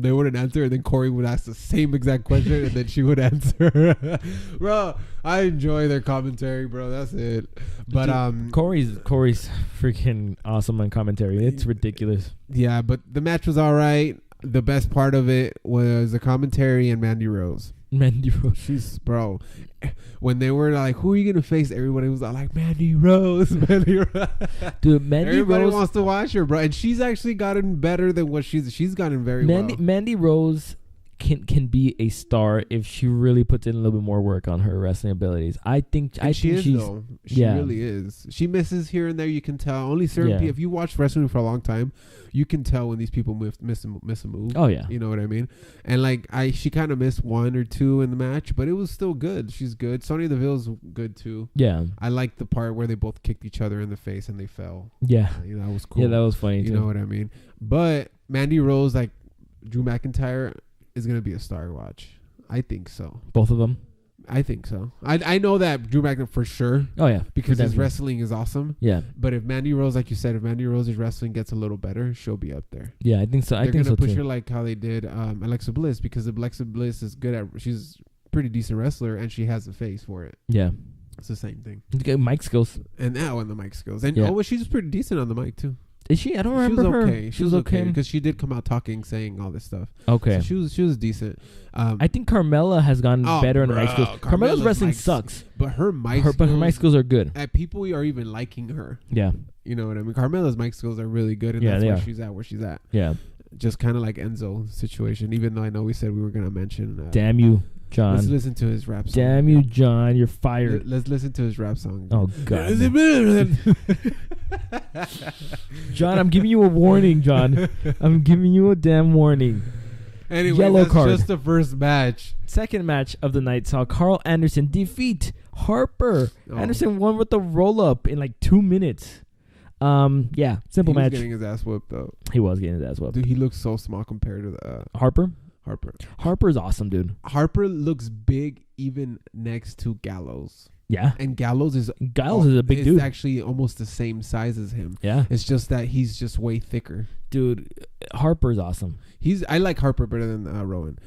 they wouldn't answer, and then Corey would ask the same exact question, and then she would answer. Bro, I enjoy their commentary, bro. That's it. But Corey's freaking awesome on commentary. It's ridiculous. Yeah, but the match was all right. The best part of it was the commentary and Mandy Rose. She's bro. When they were like, "Who are you gonna face?" Everybody was like, "Mandy Rose, Mandy Rose." Dude, everybody wants to watch her, bro. And she's actually gotten better than what she's gotten very well. Mandy Rose can be a star if she really puts in a little bit more work on her wrestling abilities. I think she really is. She misses here and there. You can tell. Only certain people. If you watch wrestling for a long time, you can tell when these people miss a move. Oh yeah, you know what I mean. And like she kind of missed one or two in the match, but it was still good. She's good. Sonya Deville's good too. Yeah, I like the part where they both kicked each other in the face and they fell. Yeah, that was cool. Yeah, that was funny. You know what I mean. But Mandy Rose, like Drew McIntyre, is going to be a star watch. I think so. Both of them? I think so. I know that Drew McIntyre for sure. Oh, yeah. Because his wrestling is awesome. Yeah. But if Mandy Rose, like you said, if Mandy Rose's wrestling gets a little better, she'll be up there. Yeah, I think so. They're going to push her like how they did Alexa Bliss, because Alexa Bliss is good at... She's a pretty decent wrestler, and she has a face for it. Yeah. It's the same thing. Mic skills. And now on the mic skills. And she's pretty decent on the mic, too. Is she? I don't remember her. She was okay because she did come out talking, saying all this stuff. Okay, so she was decent. I think Carmella has gotten better in the mic skills. Carmella's wrestling sucks, but her mic skills are good. People are even liking her. Yeah, you know what I mean. Carmella's mic skills are really good, and that's where she's at. Where she's at. Yeah, just kind of like Enzo's situation. Even though I know we said we were gonna mention. Damn you, John. Let's listen to his rap song. Damn you, John. You're fired. Let's listen to his rap song. Oh, God. John, I'm giving you a warning, John. I'm giving you a damn warning. Anyway, Yellow card. Just the first match. Second match of the night saw Carl Anderson defeat Harper. Anderson won with the roll-up in like 2 minutes. Yeah, simple match. He was getting his ass whooped, though. He was getting his ass whooped. Dude, he looks so small compared to the... Harper's awesome, dude. Harper looks big even next to Gallows. Yeah. And Gallows is a big dude. He's actually almost the same size as him. Yeah. It's just that he's just way thicker. Dude, Harper's awesome. I like Harper better than Rowan.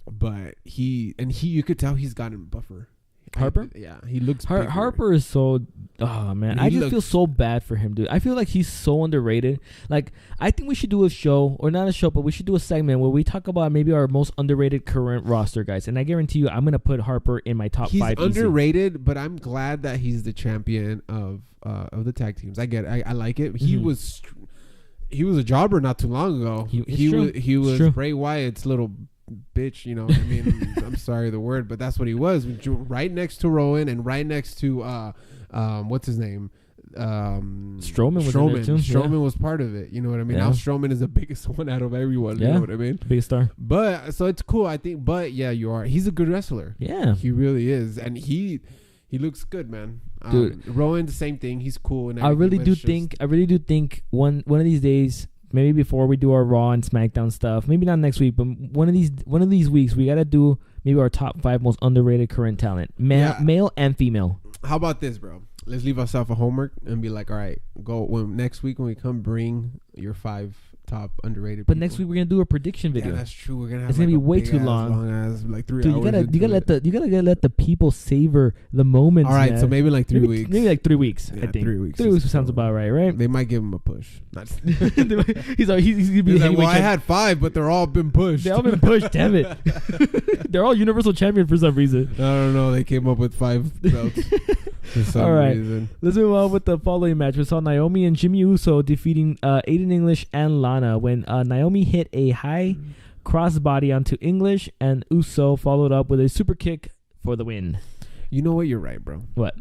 But you could tell he's gotten buffer. Harper? Yeah, he looks Harper is so... Oh, man. I just feel so bad for him, dude. I feel like he's so underrated. Like, I think we should do a show, or not a show, but we should do a segment where we talk about maybe our most underrated current roster guys. And I guarantee you, I'm going to put Harper in my top 5. He's underrated, but I'm glad that he's the champion of the tag teams. I get it. I like it. He was a jobber not too long ago. He was Bray Wyatt's little... bitch, you know what I mean? I'm sorry the word, but that's what he was, right next to Rowan and right next to what's his name, Strowman was part of it, you know what I mean? Now Strowman is the biggest one out of everyone, you know what I mean? Biggest star. But so it's cool, I think. But yeah, he's a good wrestler. Yeah, he really is, and he looks good, man. Dude, Rowan, the same thing. He's cool, and I really do think one of these days, maybe before we do our Raw and SmackDown stuff, maybe not next week, but one of these weeks, we gotta do maybe our top 5 most underrated current talent, male and female. How about this, bro? Let's leave ourselves a homework and be like, all right, go next week when we come, bring your 5 top underrated. But next week we're gonna do a prediction video. Yeah, that's true. We're gonna have. It's gonna be way too long. Like 3 Dude, hours. You gotta let the people savor the moments. All right, man. so maybe like 3 weeks. Maybe like 3 weeks. Yeah, I think 3 weeks. 3 weeks sounds about right? They might give him a push. He's gonna be like, well, I had 5, but they're all been pushed. They all been pushed. Damn it! They're all Universal Champion for some reason. I don't know. They came up with 5 belts for some reason. Let's move on with the following match. We saw Naomi and Jimmy Uso defeating Aiden English and Lana when Naomi hit a high crossbody onto English, and Uso followed up with a super kick for the win. You know what? You're right, bro. What?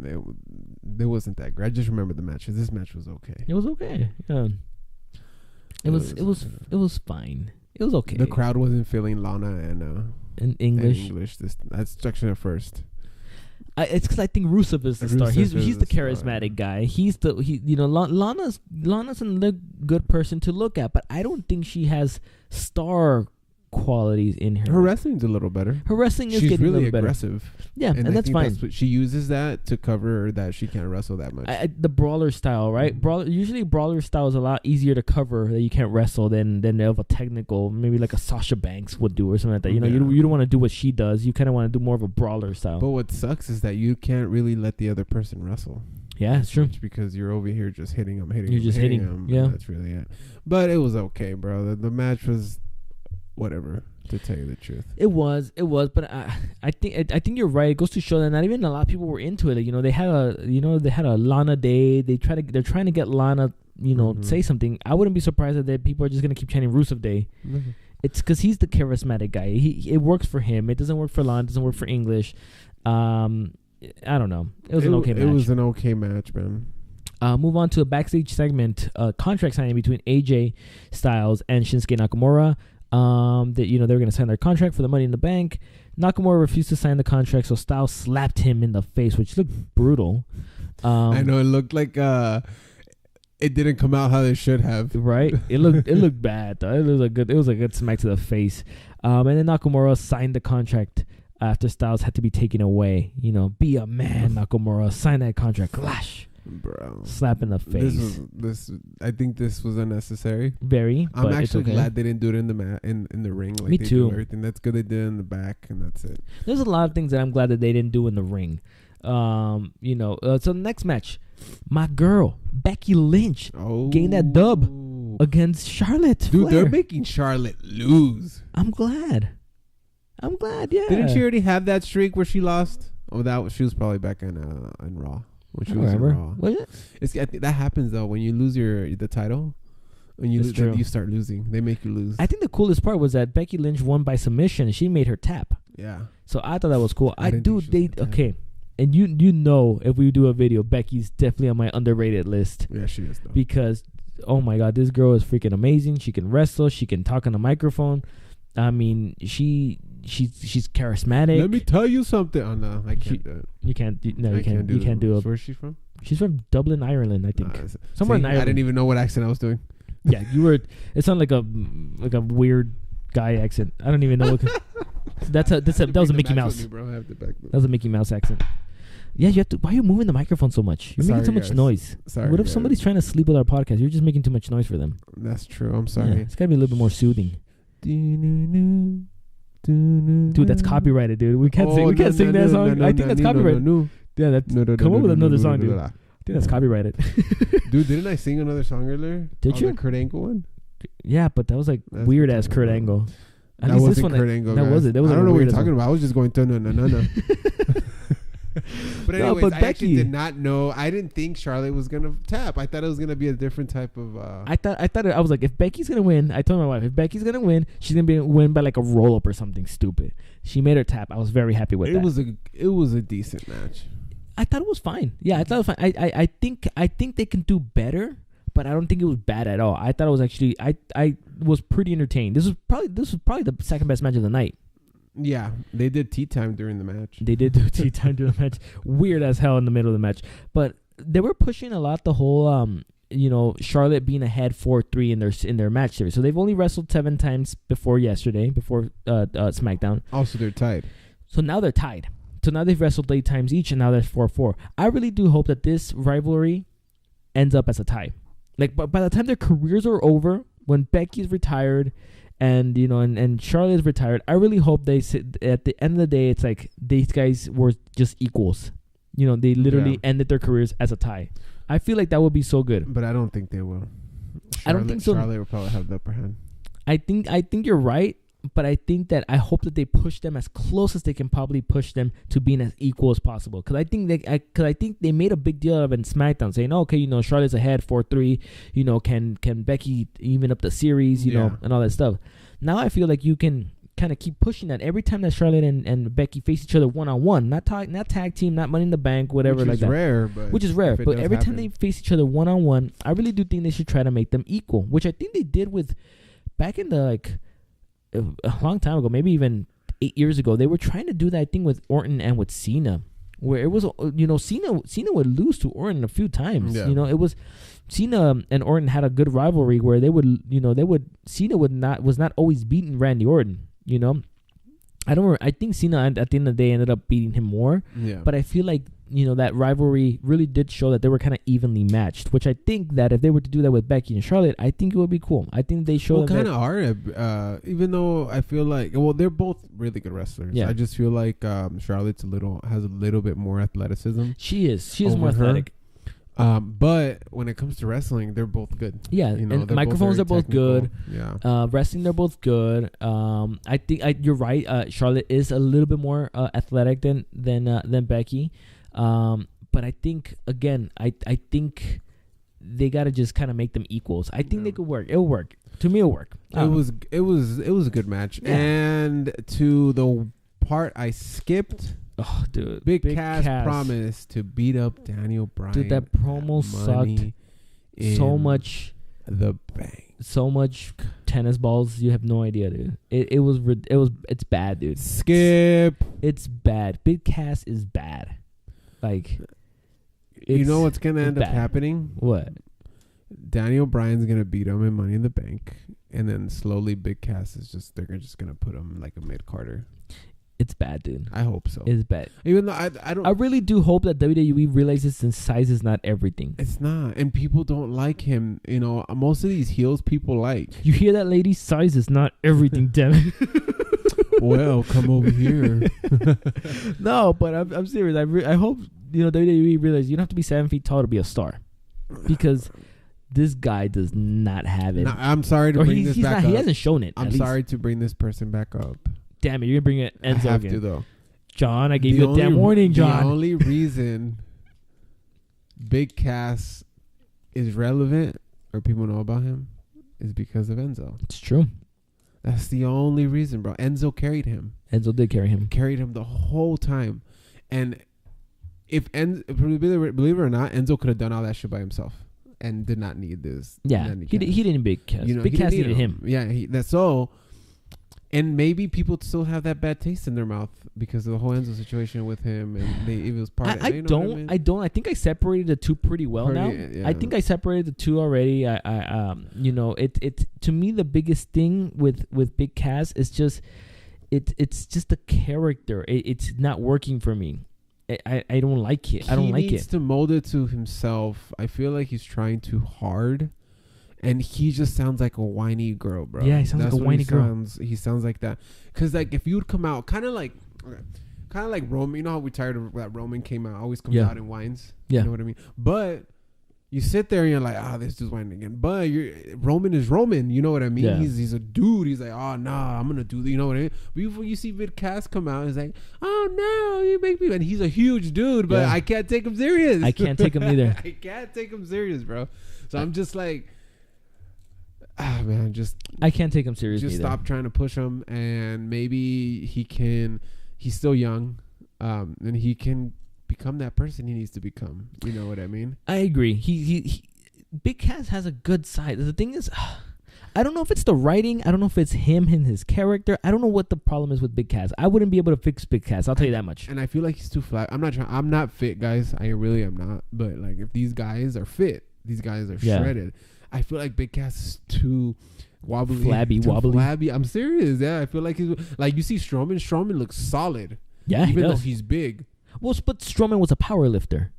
It wasn't that great. I just remember the match. This match was okay. It was okay. Yeah. It was fine. It was okay. The crowd wasn't feeling Lana and in English. That's section at first. It's because I think Rusev is the star. He's the charismatic guy. Lana's a good person to look at, but I don't think she has star qualities in her. Her wrestling's a little better. Her wrestling is getting really a little aggressive. Better. Yeah, and that's fine. That's she uses that to cover that she can't wrestle that much. The brawler style, right? Usually brawler style is a lot easier to cover that you can't wrestle than of a technical, maybe like a Sasha Banks would do or something like that. You don't want to do what she does. You kind of want to do more of a brawler style. But what sucks is that you can't really let the other person wrestle. Yeah, it's true. Because you're over here just hitting them. You're just hitting them. Yeah, that's really it. But it was okay, bro. The match was whatever. To tell you the truth, it was, but I think you're right. It goes to show that not even a lot of people were into it. They had a Lana day. They're trying to get Lana, say something. I wouldn't be surprised that people are just gonna keep chanting Rusev Day. Mm-hmm. It's because he's the charismatic guy. It works for him. It doesn't work for Lana. It doesn't work for English. I don't know. It was an okay match. It was an okay match, man. Move on to a backstage segment. Contract signing between AJ Styles and Shinsuke Nakamura. That they were going to sign their contract for the Money in the Bank. Nakamura refused to sign the contract, so Styles slapped him in the face, which looked brutal. I know, it looked like it didn't come out how they should have. Right? It looked bad though. It was a good smack to the face. And then Nakamura signed the contract after Styles had to be taken away. Be a man, Nakamura. Sign that contract. Clash. Bro, slap in the face. I think this was unnecessary. Very. I'm actually glad they didn't do it in the ring. Like Me too. Everything that's good they did in the back, and that's it. There's a lot of things that I'm glad that they didn't do in the ring. So the next match, my girl Becky Lynch gained that dub against Charlotte. Dude, Flair. they're making Charlotte lose. I'm glad. Yeah. Didn't she already have that streak where she lost? She was probably back in Raw. When she was Raw. Was it? I think that happens though when you lose the title. When you you start losing, they make you lose. I think the coolest part was that Becky Lynch won by submission. She made her tap. Yeah. So I thought that was cool. And if we do a video, Becky's definitely on my underrated list. Yeah, she is though. Because oh my god, this girl is freaking amazing. She can wrestle. She can talk on the microphone. I mean, she's charismatic. Let me tell you something. Oh no, I can't do it. You can't. You can't do it. Where's she from? She's from Dublin, Ireland, I think. Somewhere in Ireland. I didn't even know what accent I was doing. Yeah, you were. It sounded like a weird guy accent. I don't even know. That was a Mickey Mouse. That was a Mickey Mouse accent. Yeah, you have to. Why are you moving the microphone so much? You're making too much noise. Sorry. What if somebody's trying to sleep with our podcast? You're just making too much noise for them. That's true. I'm sorry. Yeah, it's gotta be a little bit more soothing. Dude, that's copyrighted, dude. We can't sing. We can't sing that song. I think that's copyrighted. Yeah, that's come up with another song, dude. I think that's copyrighted. Dude, didn't I sing another song earlier? Did you? The Kurt Angle one? Yeah, but that was like weird ass Kurt Angle. At least this one, Kurt Angle. That was it. That was I don't know what you're talking about. I was just going no. But anyways, I actually did not know. I didn't think Charlotte was gonna tap. I thought it was gonna be a different type of. I was like, if Becky's gonna win, I told my wife, if Becky's gonna win, she's gonna win by like a roll up or something stupid. She made her tap. I was very happy with that. It was a decent match. I thought it was fine. Yeah, I thought it was fine. I think they can do better, but I don't think it was bad at all. I thought it was actually. I was pretty entertained. This was probably the second best match of the night. Yeah, they did tea time during the match. They did do tea time during the match. Weird as hell in the middle of the match. But they were pushing a lot the whole, Charlotte being ahead 4-3 in their match series. So they've only wrestled 7 times before SmackDown. Also, they're tied. So now they're tied. So now they've wrestled 8 times each, and now they're 4-4. I really do hope that this rivalry ends up as a tie. Like, by the time their careers are over, when Becky's retired, and and Charlotte is retired, I really hope they sit at the end of the day. It's like these guys were just equals. They literally ended their careers as a tie. I feel like that would be so good. But I don't think they will. I don't think so. Charlotte will probably have the upper hand. I think you're right, but I think that I hope that they push them as close as they can probably push them to being as equal as possible. Because I think they made a big deal of it in SmackDown, saying, okay, Charlotte's ahead 4-3. Can Becky even up the series, and all that stuff. Now I feel like you can kind of keep pushing that every time that Charlotte and Becky face each other one-on-one, not tag team, not Money in the Bank, whatever like that. Which is rare, but every time they face each other one-on-one, I really do think they should try to make them equal, which I think they did with back in the like a long time ago, maybe even 8 years ago. They were trying to do that thing with Orton and with Cena, where it was, Cena would lose to Orton a few times. Yeah. It was Cena and Orton had a good rivalry where Cena was not always beating Randy Orton. I think Cena at the end of the day ended up beating him more. Yeah. But I feel like that rivalry really did show that they were kind of evenly matched, which I think that if they were to do that with Becky and Charlotte, I think it would be cool. I think they show kind of are, even though I feel like they're both really good wrestlers. Yeah. I just feel like Charlotte's has a little bit more athleticism. She is more athletic. But when it comes to wrestling, they're both good. Yeah, and microphones are both good. Yeah. Wrestling, they're both good. I think you're right. Charlotte is a little bit more athletic than Becky. But I think again, I think they gotta just kind of make them equals. I think they could work. It'll work. To me, it'll work. It was a good match. Yeah. And to the part I skipped. Oh, dude. Big Cass promised to beat up Daniel Bryan. Dude, that promo sucked so much. The bank. So much tennis balls. You have no idea, dude. It's bad, dude. Skip. It's bad. Big Cass is bad. Like, you know what's going to end up happening? What? Daniel Bryan's going to beat him in Money in the Bank. And then slowly Big Cass they're just going to put him like a mid-carder. It's bad, dude. I hope so. It's bad. Even though I don't... I really do hope that WWE realizes that size is not everything. It's not. And people don't like him. Most of these heels people like. You hear that, lady? Size is not everything, damn it. Well, come over here. No, but I'm serious. I hope, WWE realizes you don't have to be 7 feet tall to be a star. Because this guy does not have it. No, I'm sorry to bring this back up. He hasn't shown it. I'm sorry to bring this person back up. Damn it, you're going to bring it Enzo I have again. to, though. John, I gave you a damn warning, John. The only reason Big Cass is relevant or people know about him is because of Enzo. It's true. That's the only reason, bro. Enzo carried him. Enzo did carry him. Carried him the whole time. And believe it or not, Enzo could have done all that shit by himself and did not need this. Yeah, he didn't Big Cass. Big Cass needed him. Yeah, that's so. And maybe people still have that bad taste in their mouth because of the whole Enzo situation with him, and it was part of it. I don't. I think I separated the two pretty well now. Yeah. I think I separated the two already. It to me the biggest thing with Big Cass is just it's just the character. It's not working for me. I don't like it. I don't like it. He needs to mold it to himself. I feel like he's trying too hard. And he just sounds like a whiny girl, bro. Yeah, he sounds like a whiny girl. He sounds like that. Because, like, if you would come out, kind of like Roman. You know how we tired of that Roman came out, always comes out and whines? Yeah. You know what I mean? But you sit there and you're like, this is whining again. But Roman is Roman. You know what I mean? Yeah. He's a dude. He's like, I'm going to do this. You know what I mean? But before you see Big Cass come out, he's like, no, you make me. And he's a huge dude, but I can't take him serious. I can't take him either. I can't take him serious, bro. So I'm just like... man, I can't take him seriously. Just stop trying to push him, and maybe he can. He's still young, and he can become that person he needs to become. You know what I mean? I agree. He Big Cass has a good side. The thing is, I don't know if it's the writing. I don't know if it's him and his character. I don't know what the problem is with Big Cass. I wouldn't be able to fix Big Cass. I'll tell you that much. And I feel like he's too flat. I'm not fit, guys. I really am not. But like, if these guys are fit, these guys are shredded. I feel like Big Cass is too wobbly. Flabby. I'm serious. Yeah, I feel like he's like, you see Strowman. Strowman looks solid. Yeah, even though he's big. Well, but Strowman was a power lifter.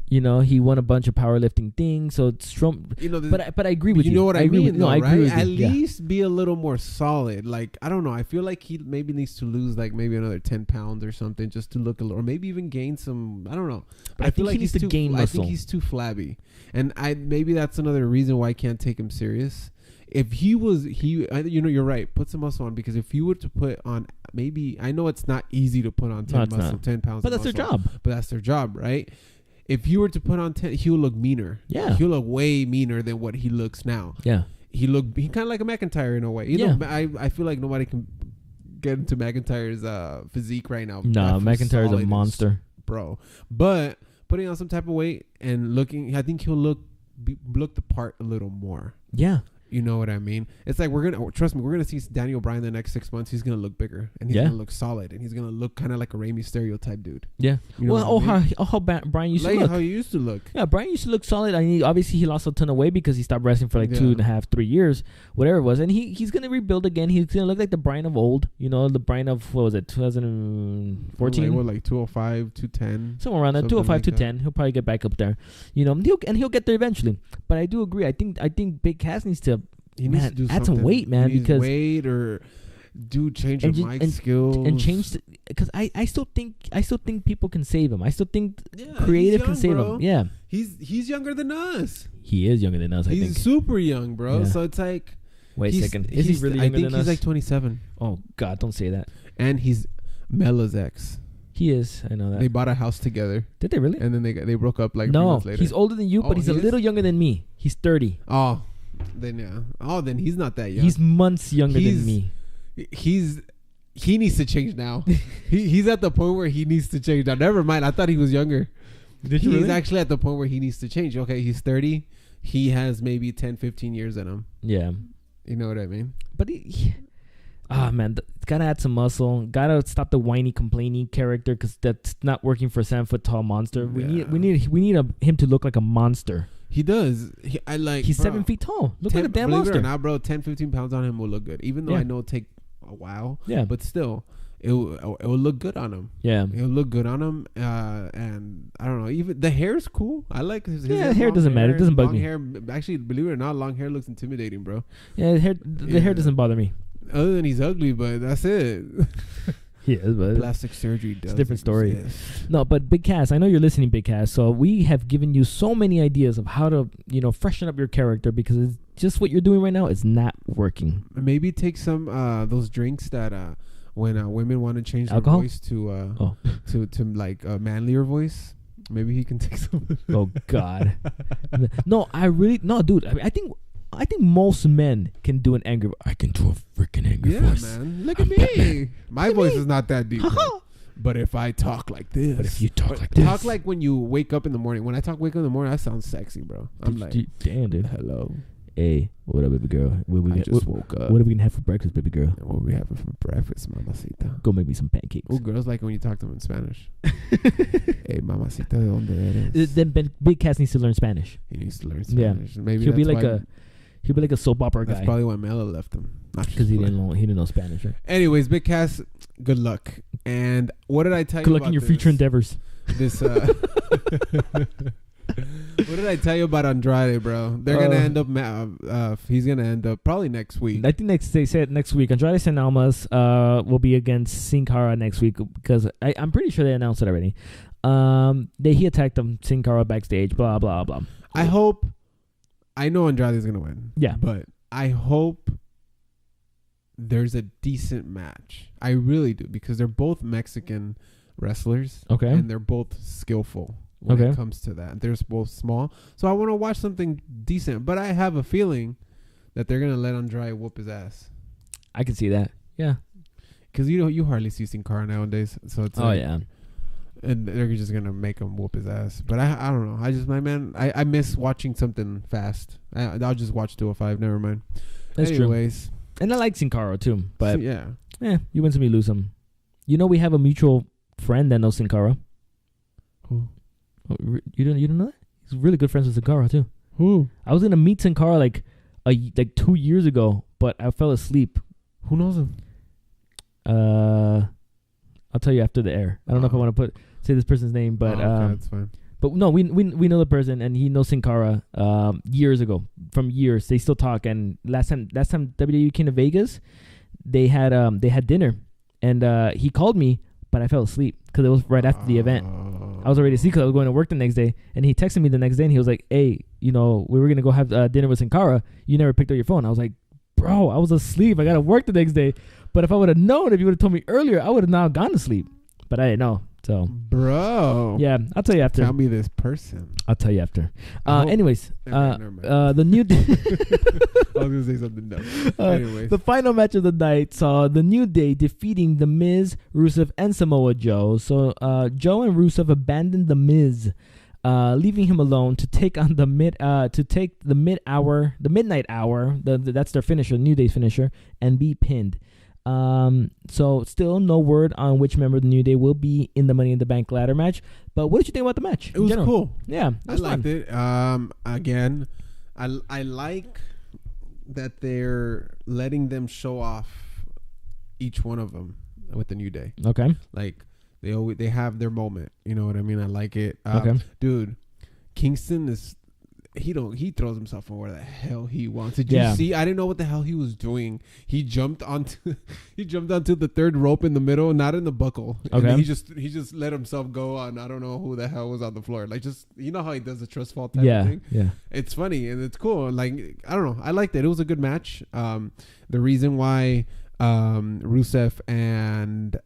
He won a bunch of powerlifting things. So Strowman. But I agree with you. You know what I mean? No, I agree with you. At least be a little more solid. Like, I don't know. I feel like he maybe needs to lose like maybe another 10 pounds or something just to look a little, or maybe even gain some. I don't know. But I feel like he needs to gain muscle. I think he's too flabby, and maybe that's another reason why I can't take him serious. If you're right. Put some muscle on, because if you were to put on, maybe, I know it's not easy to put on 10 pounds, but that's their job. But that's their job, right? If you were to put on 10, he'll look meaner. Yeah, he'll look way meaner than what he looks now. Yeah, he kind of like a McIntyre in a way. You know, I feel like nobody can get into McIntyre's physique right now. No, McIntyre's a monster, bro. But putting on some type of weight and looking, I think he'll look the part a little more. Yeah. You know what I mean? It's like trust me, we're gonna see Daniel Bryan the next 6 months. He's gonna look bigger and he's gonna look solid and he's gonna look kind of like a Rey Mysterio type dude. Yeah. You know how Bryan used to look. How he used to look. Yeah, Bryan used to look solid. I mean, obviously he lost a ton of weight because he stopped wrestling for like 2.5, 3 years, whatever it was, and he's gonna rebuild again. He's gonna look like the Bryan of old. You know, the Bryan of what was it, 2014? Like 205, 210, somewhere around that. 205, like 210. He'll probably get back up there. You know, he'll get there eventually. But I do agree. I think Big Cass needs to. He needs to do add some weight, man. Because weight or change your mic skills and change because I still think people can save him. I still think creative can save him. Yeah, he's younger than us. He is younger than us. He's super young, bro. Yeah. So it's like, wait a second, is he really younger than us? I think he's like 27. Oh God, don't say that. And he's Mella's ex. He is. I know that. They bought a house together. Did they really? And then they broke up like 3 months later. He's older than you, but he's a little younger than me. He's 30. Oh. Then then he's not that young. He's months younger than me. He needs to change now. he's at the point where he needs to change now. Never mind. I thought he was younger. He's actually at the point where he needs to change. Okay, he's 30. He has maybe 10, 15 years in him. Yeah. You know what I mean? But man, gotta add some muscle. Gotta stop the whiny, complaining character because that's not working for 7 foot tall monster. We need him to look like a monster. He does. He's 7 feet tall. Look like a damn monster. Now, bro, 10, 15 pounds on him will look good. Even though I know it'll take a while. Yeah. But still, it will look good on him. Yeah. It'll look good on him. And I don't know. Even the hair's cool. I like his hair doesn't matter. It doesn't bug me. Hair, actually, believe it or not, long hair looks intimidating, bro. Yeah, the hair doesn't bother me. Other than he's ugly, but that's it. He is, but plastic surgery does. It's a different story. No, but Big Cass, I know you're listening, Big Cass. So we have given you so many ideas of how to, freshen up your character because it's just what you're doing right now is not working. Maybe take some those drinks that when women want to change their voice to like a manlier voice. Maybe he can take some. Oh God, dude. I think most men can do an angry voice. I can do a freaking angry voice. Yeah, man. Look at me. My voice is not that deep. But if I talk like this. But if you talk like this. Talk like when you wake up in the morning. When I wake up in the morning, I sound sexy, bro. I'm like, damn, dude. Hello. Hey, what up, baby girl? I just woke up. What are we going to have for breakfast, baby girl? What are we having for breakfast, mamacita? Go make me some pancakes. Oh, girls like when you talk to them in Spanish. Hey, mamacita, ¿de dónde eres? Then Big Cass needs to learn Spanish. He needs to learn Spanish. Yeah. Maybe He'll be like a soap opera guy. That's probably why Mela left him. Because he didn't know Spanish, right? Anyways, Big Cass, good luck. And what did I tell you about Good luck in your future endeavors. What did I tell you about Andrade, bro? They're going to end up... he's going to end up probably next week. I think they said next week. Andrade San Almas will be against Sin Cara next week because I'm pretty sure they announced it already. He attacked Sin Cara backstage, blah, blah, blah. I know Andrade's going to win. Yeah. But I hope there's a decent match. I really do because they're both Mexican wrestlers. Okay. And they're both skillful when it comes to that. They're both small. So I want to watch something decent. But I have a feeling that they're going to let Andrade whoop his ass. I can see that. Yeah. Because you hardly see Sin Cara nowadays. So it's yeah. And they're just going to make him whoop his ass. But I don't know. I miss watching something fast. I'll just watch 205. Never mind. That's Anyways. True. And I like Sin Cara too. But yeah, you win some, you lose some. We have a mutual friend that knows Sin Cara. Who? Oh, you don't know that? He's really good friends with Sin Cara too. Who? I was going to meet Sin Cara like 2 years ago, but I fell asleep. Who knows him? I'll tell you after the air. I don't know if I want to say this person's name, but okay, that's fine. But no, we know the person, and he knows Sin Cara years ago. From years, they still talk. And last time WWE came to Vegas, they had dinner, and he called me, but I fell asleep because it was right after the event. I was already asleep because I was going to work the next day, and he texted me the next day, and he was like, "Hey, we were gonna go have dinner with Sin Cara. You never picked up your phone." I was like, "Bro, I was asleep. I gotta work the next day." But if I would have known, if you would have told me earlier, I would have now gone to sleep. But I didn't know. So, bro, yeah, I'll tell you after. Tell me this person. I'll tell you after. Anyways, the New Day. I was gonna say something dumb. Anyways, the final match of the night saw the New Day defeating The Miz, Rusev, and Samoa Joe. So, Joe and Rusev abandoned The Miz, leaving him alone to take on the midnight hour. That's their finisher, New Day's finisher, and be pinned. So still no word on which member of the New Day will be in the Money in the Bank ladder match. But what did you think about the match? It was cool. Yeah, I liked it. Again, I like that they're letting them show off each one of them with the New Day. Okay, like they have their moment. You know what I mean? I like it. Okay, dude, Kingston is. He throws himself on where the hell he wants. Did you see? I didn't know what the hell he was doing. He jumped onto the third rope in the middle, not in the buckle. Okay. And he just let himself go on. I don't know who the hell was on the floor. Like, just, you know how he does the trust fall type of thing? Yeah. It's funny and it's cool. Like, I don't know. I liked it. It was a good match. The reason why Rusev and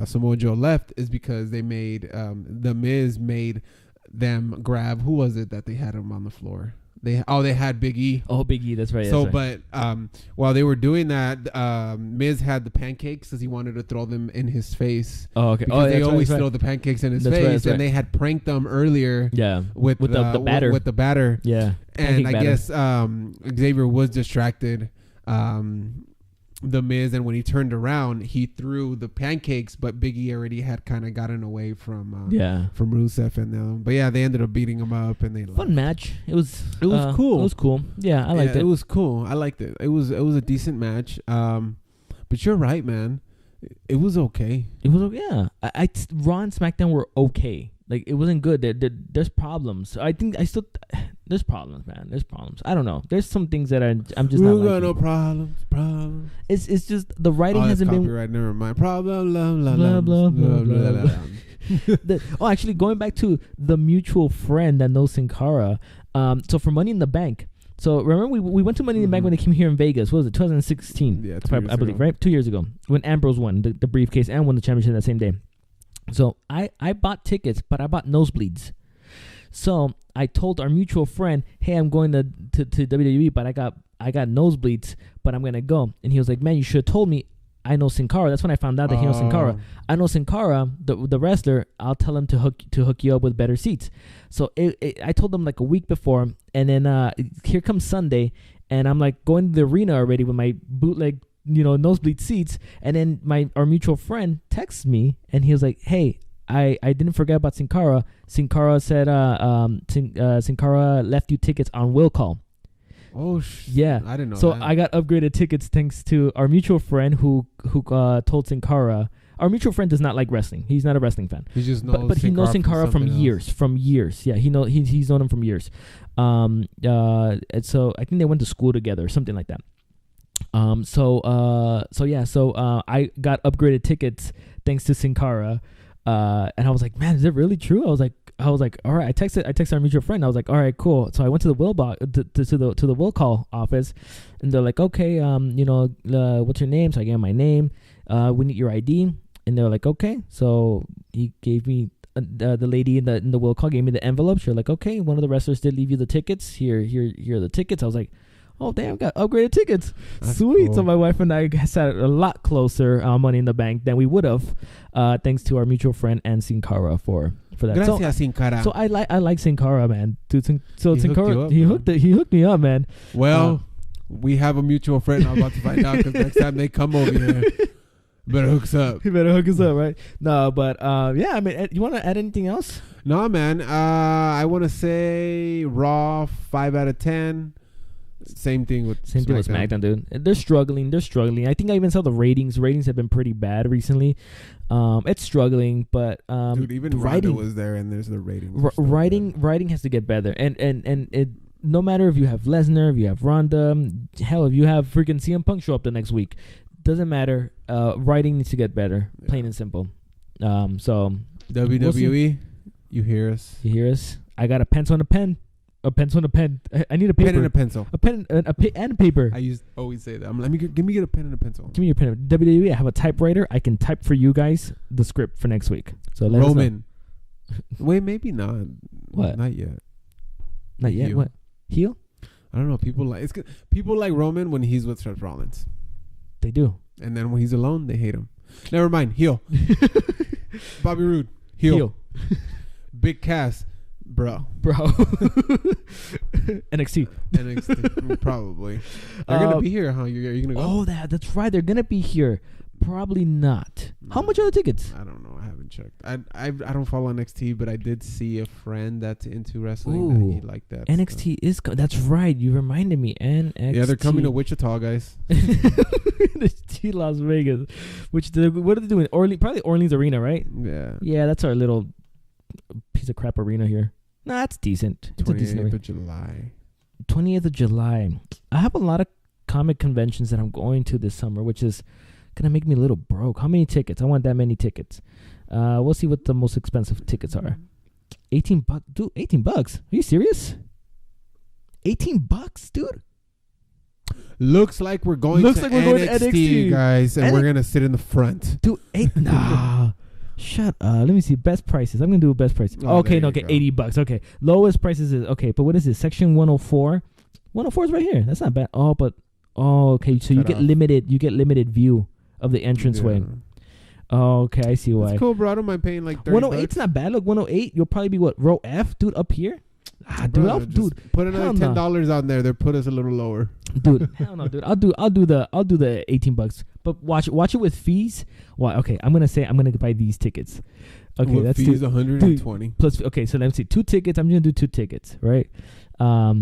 Samoa Joe left is because they made The Miz made them grab, who was it that they had him on the floor? They had Big E. Oh, Big E, that's right. So, but while they were doing that, Miz had the pancakes because he wanted to throw them in his face. Oh, okay. Because they always throw the pancakes in his face, and they had pranked them earlier. Yeah, with the batter. With the batter. Yeah, and I guess Xavier was distracted. The Miz, and when he turned around, he threw the pancakes, but Big E already had kind of gotten away from Rusev and them. But yeah, they ended up beating him up, and they fun match. It was cool. It was cool. Yeah, I liked it. It was cool. I liked it. It was a decent match. But you're right, man. It was okay. It was okay. Yeah. Raw and SmackDown were okay. Like, it wasn't good. There's problems. I think there's problems, man. There's problems. I don't know. There's some things that I'm just not liking. No problems. It's just the writing hasn't been copyright. Never mind. Problem. Blah blah blah. Actually, going back to the mutual friend that knows Sin Cara. So for Money in the Bank. So remember we went to Money in the Bank when they came here in Vegas. What was it? 2016. Yeah, I believe, right? 2 years ago when Ambrose won the briefcase and won the championship that same day. So I bought tickets, but I bought nosebleeds. So I told our mutual friend, "Hey, I'm going to WWE, but I got nosebleeds, but I'm gonna go." And he was like, "Man, you should have told me. I know Sin Cara." That's when I found out that he knows Sin Cara. I know Sin Cara, the wrestler. I'll tell him to hook you up with better seats. So I told him like a week before, and then here comes Sunday, and I'm like going to the arena already with my bootleg, nosebleed seats. And then our mutual friend texts me, and he was like, "Hey, I didn't forget about Sin Cara. Sin Cara said Sin Cara left you tickets on will call." Oh, yeah. I didn't know. So that. I got upgraded tickets thanks to our mutual friend who told Sin Cara. Our mutual friend does not like wrestling. He's not a wrestling fan. He just knows, but he knows Sin Cara from years. From years, yeah. He's known him from years. And so I think they went to school together, or something like that. So I got upgraded tickets thanks to Sin Cara. And I was like, man, is it really true? I was like, all right. I texted our mutual friend. I was like, all right, cool. So I went to the will to the will call office, and they're like, okay, what's your name? So I gave him my name. We need your ID, and they're like, okay. So he gave me the lady in the will call gave me the envelope. She's like, okay, one of the wrestlers did leave you the tickets. Here are the tickets. I was like, oh, damn, got upgraded tickets. That's sweet. Cool. So my wife and I sat a lot closer Money in the Bank than we would have, thanks to our mutual friend and Sin Cara for that. Gracias, Sin Cara. So I like Sin Cara, man. Dude, Sin Cara, he hooked me up, man. Well, we have a mutual friend. I'm about to find out because next time they come over here, better hook us up. You better hook us up, right? No, but yeah, I mean, you want to add anything else? No, man. I want to say Raw 5 out of 10. Same thing with SmackDown, dude. They're struggling. I think I even saw the ratings. Ratings have been pretty bad recently. It's struggling, but dude, even writing was there, and there's the ratings. Writing has to get better, and it. No matter if you have Lesnar, if you have Ronda, hell, if you have freaking CM Punk show up the next week, doesn't matter. Writing needs to get better, plain and simple. So WWE, you hear us? You hear us? I got a pencil and a pen. A pencil and a pen. I need a paper. Pen and a pencil. A pen and a paper. I always say that. Let me get a pen and a pencil. Give me your pen. WWE, I have a typewriter. I can type for you guys the script for next week. So let Roman. Wait, maybe not. What? Not yet. Not yet. Heel. What? Heel? I don't know. People like Roman when he's with Seth Rollins. They do. And then when he's alone, they hate him. Never mind. Heel. Bobby Roode. Heel. Big Cass. Bro. NXT. Probably. They're gonna be here, huh? Are you gonna go? Oh, that's right. They're gonna be here. Probably not. How much are the tickets? I don't know. I haven't checked. I don't follow NXT, but I did see a friend that's into wrestling. Ooh, that he liked that. NXT is. That's right. You reminded me. NXT. Yeah, they're coming to Wichita, guys. NXT Las Vegas. What are they doing? Probably Orleans Arena, right? Yeah. Yeah, that's our little piece of crap arena here. Nah, it's decent. It's a decent arena. 20th of July. I have a lot of comic conventions that I'm going to this summer, which is gonna make me a little broke. How many tickets? I want that many tickets. We'll see what the most expensive tickets are. $18, dude. $18. Are you serious? $18, dude. Looks like we're going to NXT, guys, and we're gonna sit in the front. Dude, nah. Shut up. Let me see. Best prices. I'm going to do a best price. Okay, $80. Okay. Lowest prices is, okay, but what is this? Section 104? 104 is right here. That's not bad. Okay. So you get limited view of the entranceway. Yeah. Okay, I see why. That's cool, bro. I don't mind paying like $30. 108's not bad. Look, 108, you'll probably be what? Row F? Dude, up here? Dude, put another $10 on there. They put us a little lower. Dude, hell no, dude. I'll do the $18. But watch it with fees. Well, okay, I'm gonna buy these tickets. Okay, that's fees $120 plus. Okay, so let me see. 2 tickets. I'm gonna do 2 tickets, right? Let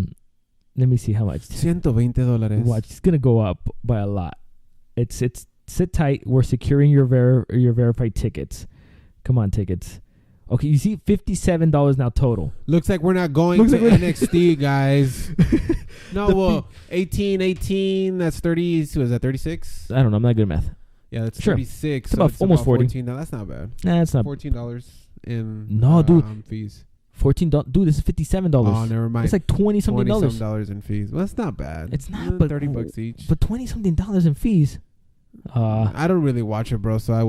me see how much. $120. Watch, it's gonna go up by a lot. It's sit tight. We're securing your verified tickets. Come on, tickets. Okay, you see $57 now total. Looks like we're not going to NXT, guys. No, 18, that's 30. So is that 36? I don't know. I'm not good at math. Yeah, that's 36. It's about almost 40. $14. That's not bad. Nah, it's not. $14 in dude. Fees. $14. Dude, this is $57. Oh, never mind. It's like $20-something. $20 in fees. Well, that's not bad. It's not, but $30 each. But $20-something in fees. I don't really watch it, bro. So it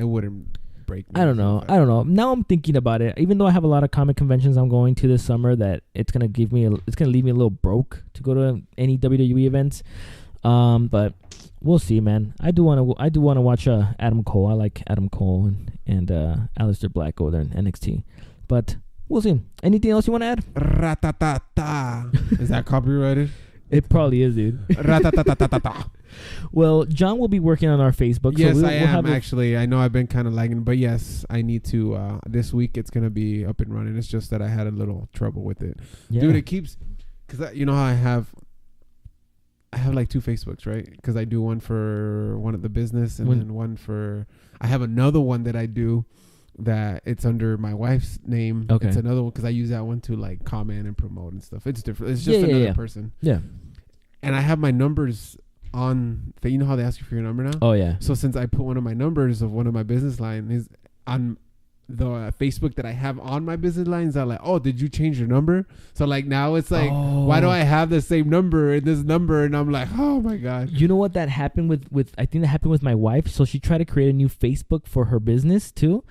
wouldn't break me. I don't know. Now I'm thinking about it. Even though I have a lot of comic conventions I'm going to this summer, that it's gonna leave me a little broke to go to any WWE events. But we'll see, man. I do want to watch Adam Cole. I like Adam Cole and Aleister Black over there in NXT. But we'll see. Anything else you want to add? Ratatata. Is that copyrighted? It probably is, dude. Ratatata. Well, John will be working on our Facebook. Yes, I am actually. I know I've been kind of lagging, but yes, I need to. This week it's gonna be up and running. It's just that I had a little trouble with it, dude. It keeps, because you know how I have like 2 Facebooks, right? Because I do one for one of the business, and then one for. I have another one that I do that it's under my wife's name. Okay, it's another one because I use that one to like comment and promote and stuff. It's different. It's just another person. Yeah, and I have my numbers on, you know how they ask you for your number now? Oh yeah. So since I put one of my numbers of one of my business line is on the Facebook that I have on my business lines, I'm like, oh, did you change your number? So like now it's like, why do I have the same number in this number? And I'm like, oh my god. You know what that happened with I think that happened with my wife. So she tried to create a new Facebook for her business too,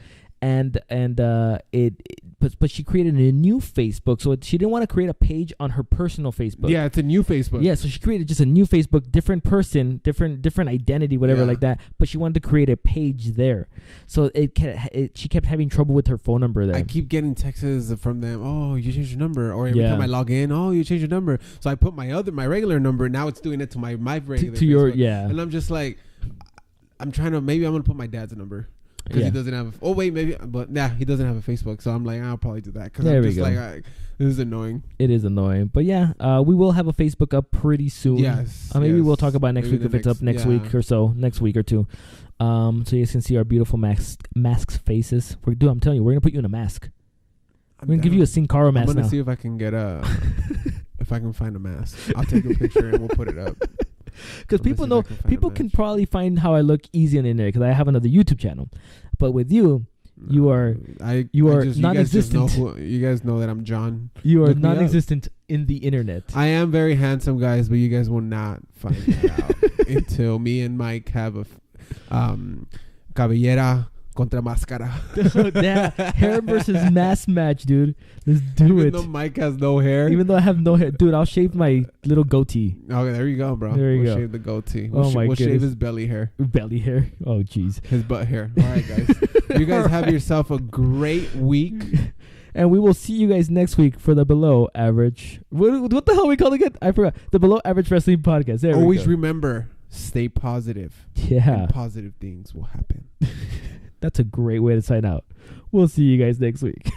but she created a new Facebook, so she didn't want to create a page on her personal Facebook. Yeah, it's a new Facebook. Yeah, so she created just a new Facebook, different person, different identity, whatever, like that. But she wanted to create a page there, so she kept having trouble with her phone number there. I keep getting texts from them. Oh, you changed your number, or every time I log in, oh, you changed your number. So I put my regular number. Now it's doing it to my regular to your Facebook. And I'm just like, I'm gonna put my dad's number. Because he doesn't have. He doesn't have a Facebook, so I'm like, I'll probably do that. Because I'm just like, this is annoying. It is annoying, but yeah, we will have a Facebook up pretty soon. Yes, maybe we'll talk about next week if it's up next week or so, next week or two. So you guys can see our beautiful masks faces. I'm telling you, we're gonna put you in a mask. We're gonna give you a Sin Cara mask. I'm gonna see if I can get if I can find a mask. I'll take a picture and we'll put it up. Because people can probably find how I look easy on the internet because I have another YouTube channel. But with you, You are non-existent. You guys know that I'm John. You are non-existent in the internet. I am very handsome, guys, but you guys will not find that out until me and Mike have a cabellera contra máscara. Hair versus mask match, dude. Let's do it. Even though Mike has no hair. Even though I have no hair. Dude, I'll shave my little goatee. Okay, there you go, bro. We'll shave the goatee. We'll shave his belly hair. Belly hair. Oh, jeez. His butt hair. All right, guys. You guys have yourself a great week. And we will see you guys next week for the Below Average. What the hell are we calling it? I forgot. The Below Average Wrestling Podcast. There Always remember, stay positive. Yeah. And positive things will happen. That's a great way to sign out. We'll see you guys next week.